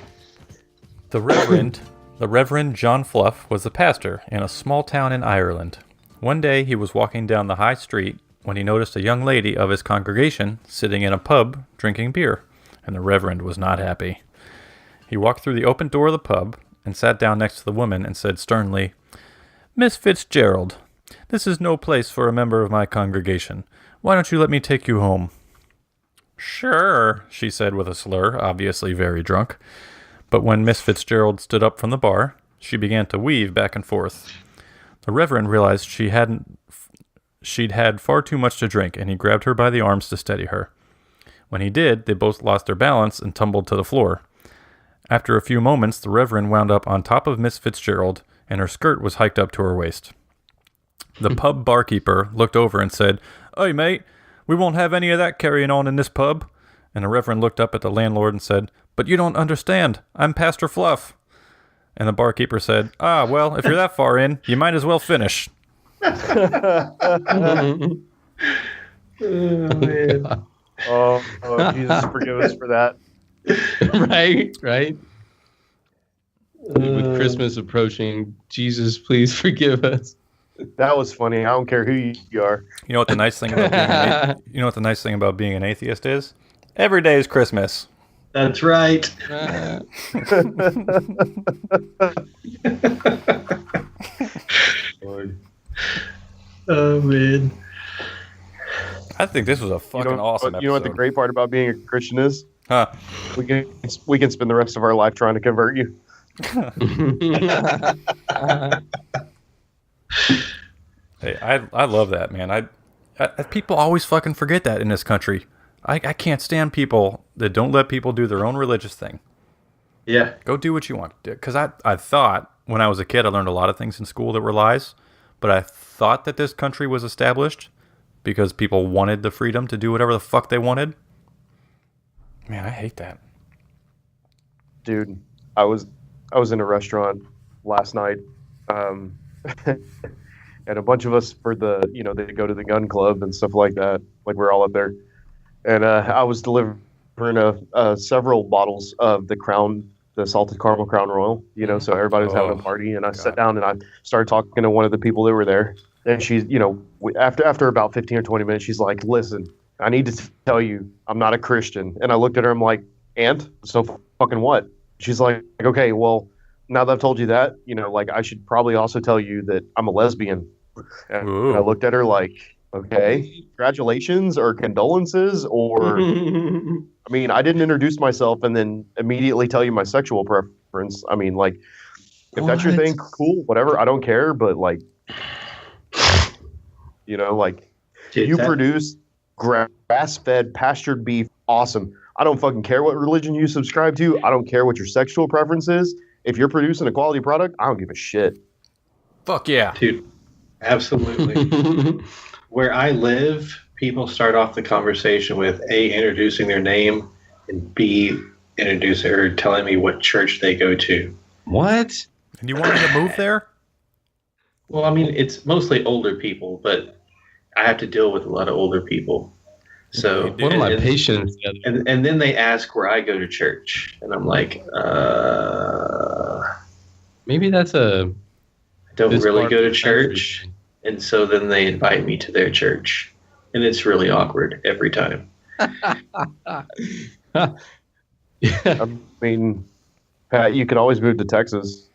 Speaker 1: The Reverend John Fluff was the pastor in a small town in Ireland. One day he was walking down the high street when he noticed a young lady of his congregation sitting in a pub drinking beer, and the Reverend was not happy. He walked through the open door of the pub and sat down next to the woman and said sternly, "Miss Fitzgerald, this is no place for a member of my congregation. Why don't you let me take you home?" "Sure," she said with a slur, obviously very drunk. But when Miss Fitzgerald stood up from the bar, she began to weave back and forth. The Reverend realized she'd had far too much to drink, and he grabbed her by the arms to steady her. When he did, they both lost their balance and tumbled to the floor. After a few moments, the Reverend wound up on top of Miss Fitzgerald, and her skirt was hiked up to her waist. The pub barkeeper looked over and said, "Hey, mate, we won't have any of that carrying on in this pub." And the Reverend looked up at the landlord and said, "But you don't understand. I'm Pastor Fluff." And the barkeeper said, "Ah, well, if you're that far in, you might as well finish."
Speaker 3: Oh, man.
Speaker 4: Oh, Jesus, forgive us for that.
Speaker 2: Right. With Christmas approaching, Jesus, please forgive us.
Speaker 4: That was funny. I don't care who you are.
Speaker 1: You know what the nice thing about being an atheist is? Every day is Christmas.
Speaker 3: That's right.
Speaker 4: Lord.
Speaker 3: Oh, man.
Speaker 1: I think this was a fucking awesome episode.
Speaker 4: You know what the great part about being a Christian is?
Speaker 1: Huh?
Speaker 4: We can spend the rest of our life trying to convert you.
Speaker 1: Hey, I love that, man. I people always fucking forget that in this country. I can't stand people that don't let people do their own religious thing.
Speaker 3: Yeah.
Speaker 1: Go do what you want. Because I thought when I was a kid I learned a lot of things in school that were lies, but I thought that this country was established because people wanted the freedom to do whatever the fuck they wanted. Man, I hate that.
Speaker 4: Dude, I was in a restaurant last night, and a bunch of us they go to the gun club and stuff like that. Like we're all up there, and I was delivering several bottles of the salted caramel Crown Royal. So everybody was having a party, and I sat down and I started talking to one of the people that were there, and she's, after about 15 or 20 minutes, she's like, "Listen, I need to tell you, I'm not a Christian." And I looked at her, I'm like, "And? So fucking what?" She's like, "Okay, well, now that I've told you that, I should probably also tell you that I'm a lesbian." And I looked at her like, "Okay, congratulations or condolences or," I mean, I didn't introduce myself and then immediately tell you my sexual preference. I mean, like, if that's your thing, cool, whatever. I don't care, but like, You know, like
Speaker 3: Dude,
Speaker 4: you produce grass-fed, pastured beef. Awesome. I don't fucking care what religion you subscribe to. I don't care what your sexual preference is. If you're producing a quality product, I don't give a shit.
Speaker 1: Fuck yeah.
Speaker 3: Dude, absolutely. Where I live, people start off the conversation with A, introducing their name, and B, introducing or telling me what church they go to.
Speaker 2: What?
Speaker 1: And you want me to move there?
Speaker 3: Well, I mean, it's mostly older people, but I have to deal with a lot of older people. So
Speaker 2: What are my patients?
Speaker 3: and then they ask where I go to church, and I'm like,
Speaker 2: Maybe that's
Speaker 3: I don't really go to church, and so then they invite me to their church, and it's really awkward every time.
Speaker 4: I mean, Pat, you could always move to Texas.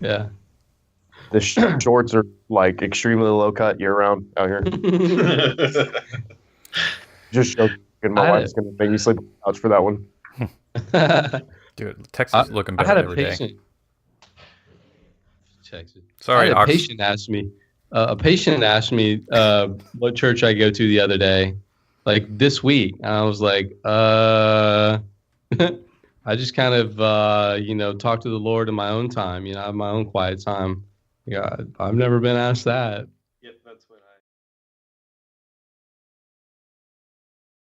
Speaker 2: Yeah.
Speaker 4: The shorts are like extremely low cut year round out here. Just joking. My wife's gonna make me sleep on the couch for that one.
Speaker 1: Dude, Texas is looking better every day.
Speaker 2: Texas.
Speaker 1: Sorry,
Speaker 2: a patient asked me. A patient asked me what church I go to the other day, like this week. And I was like, I just kind of talk to the Lord in my own time. I have my own quiet time. Yeah, I've never been asked that.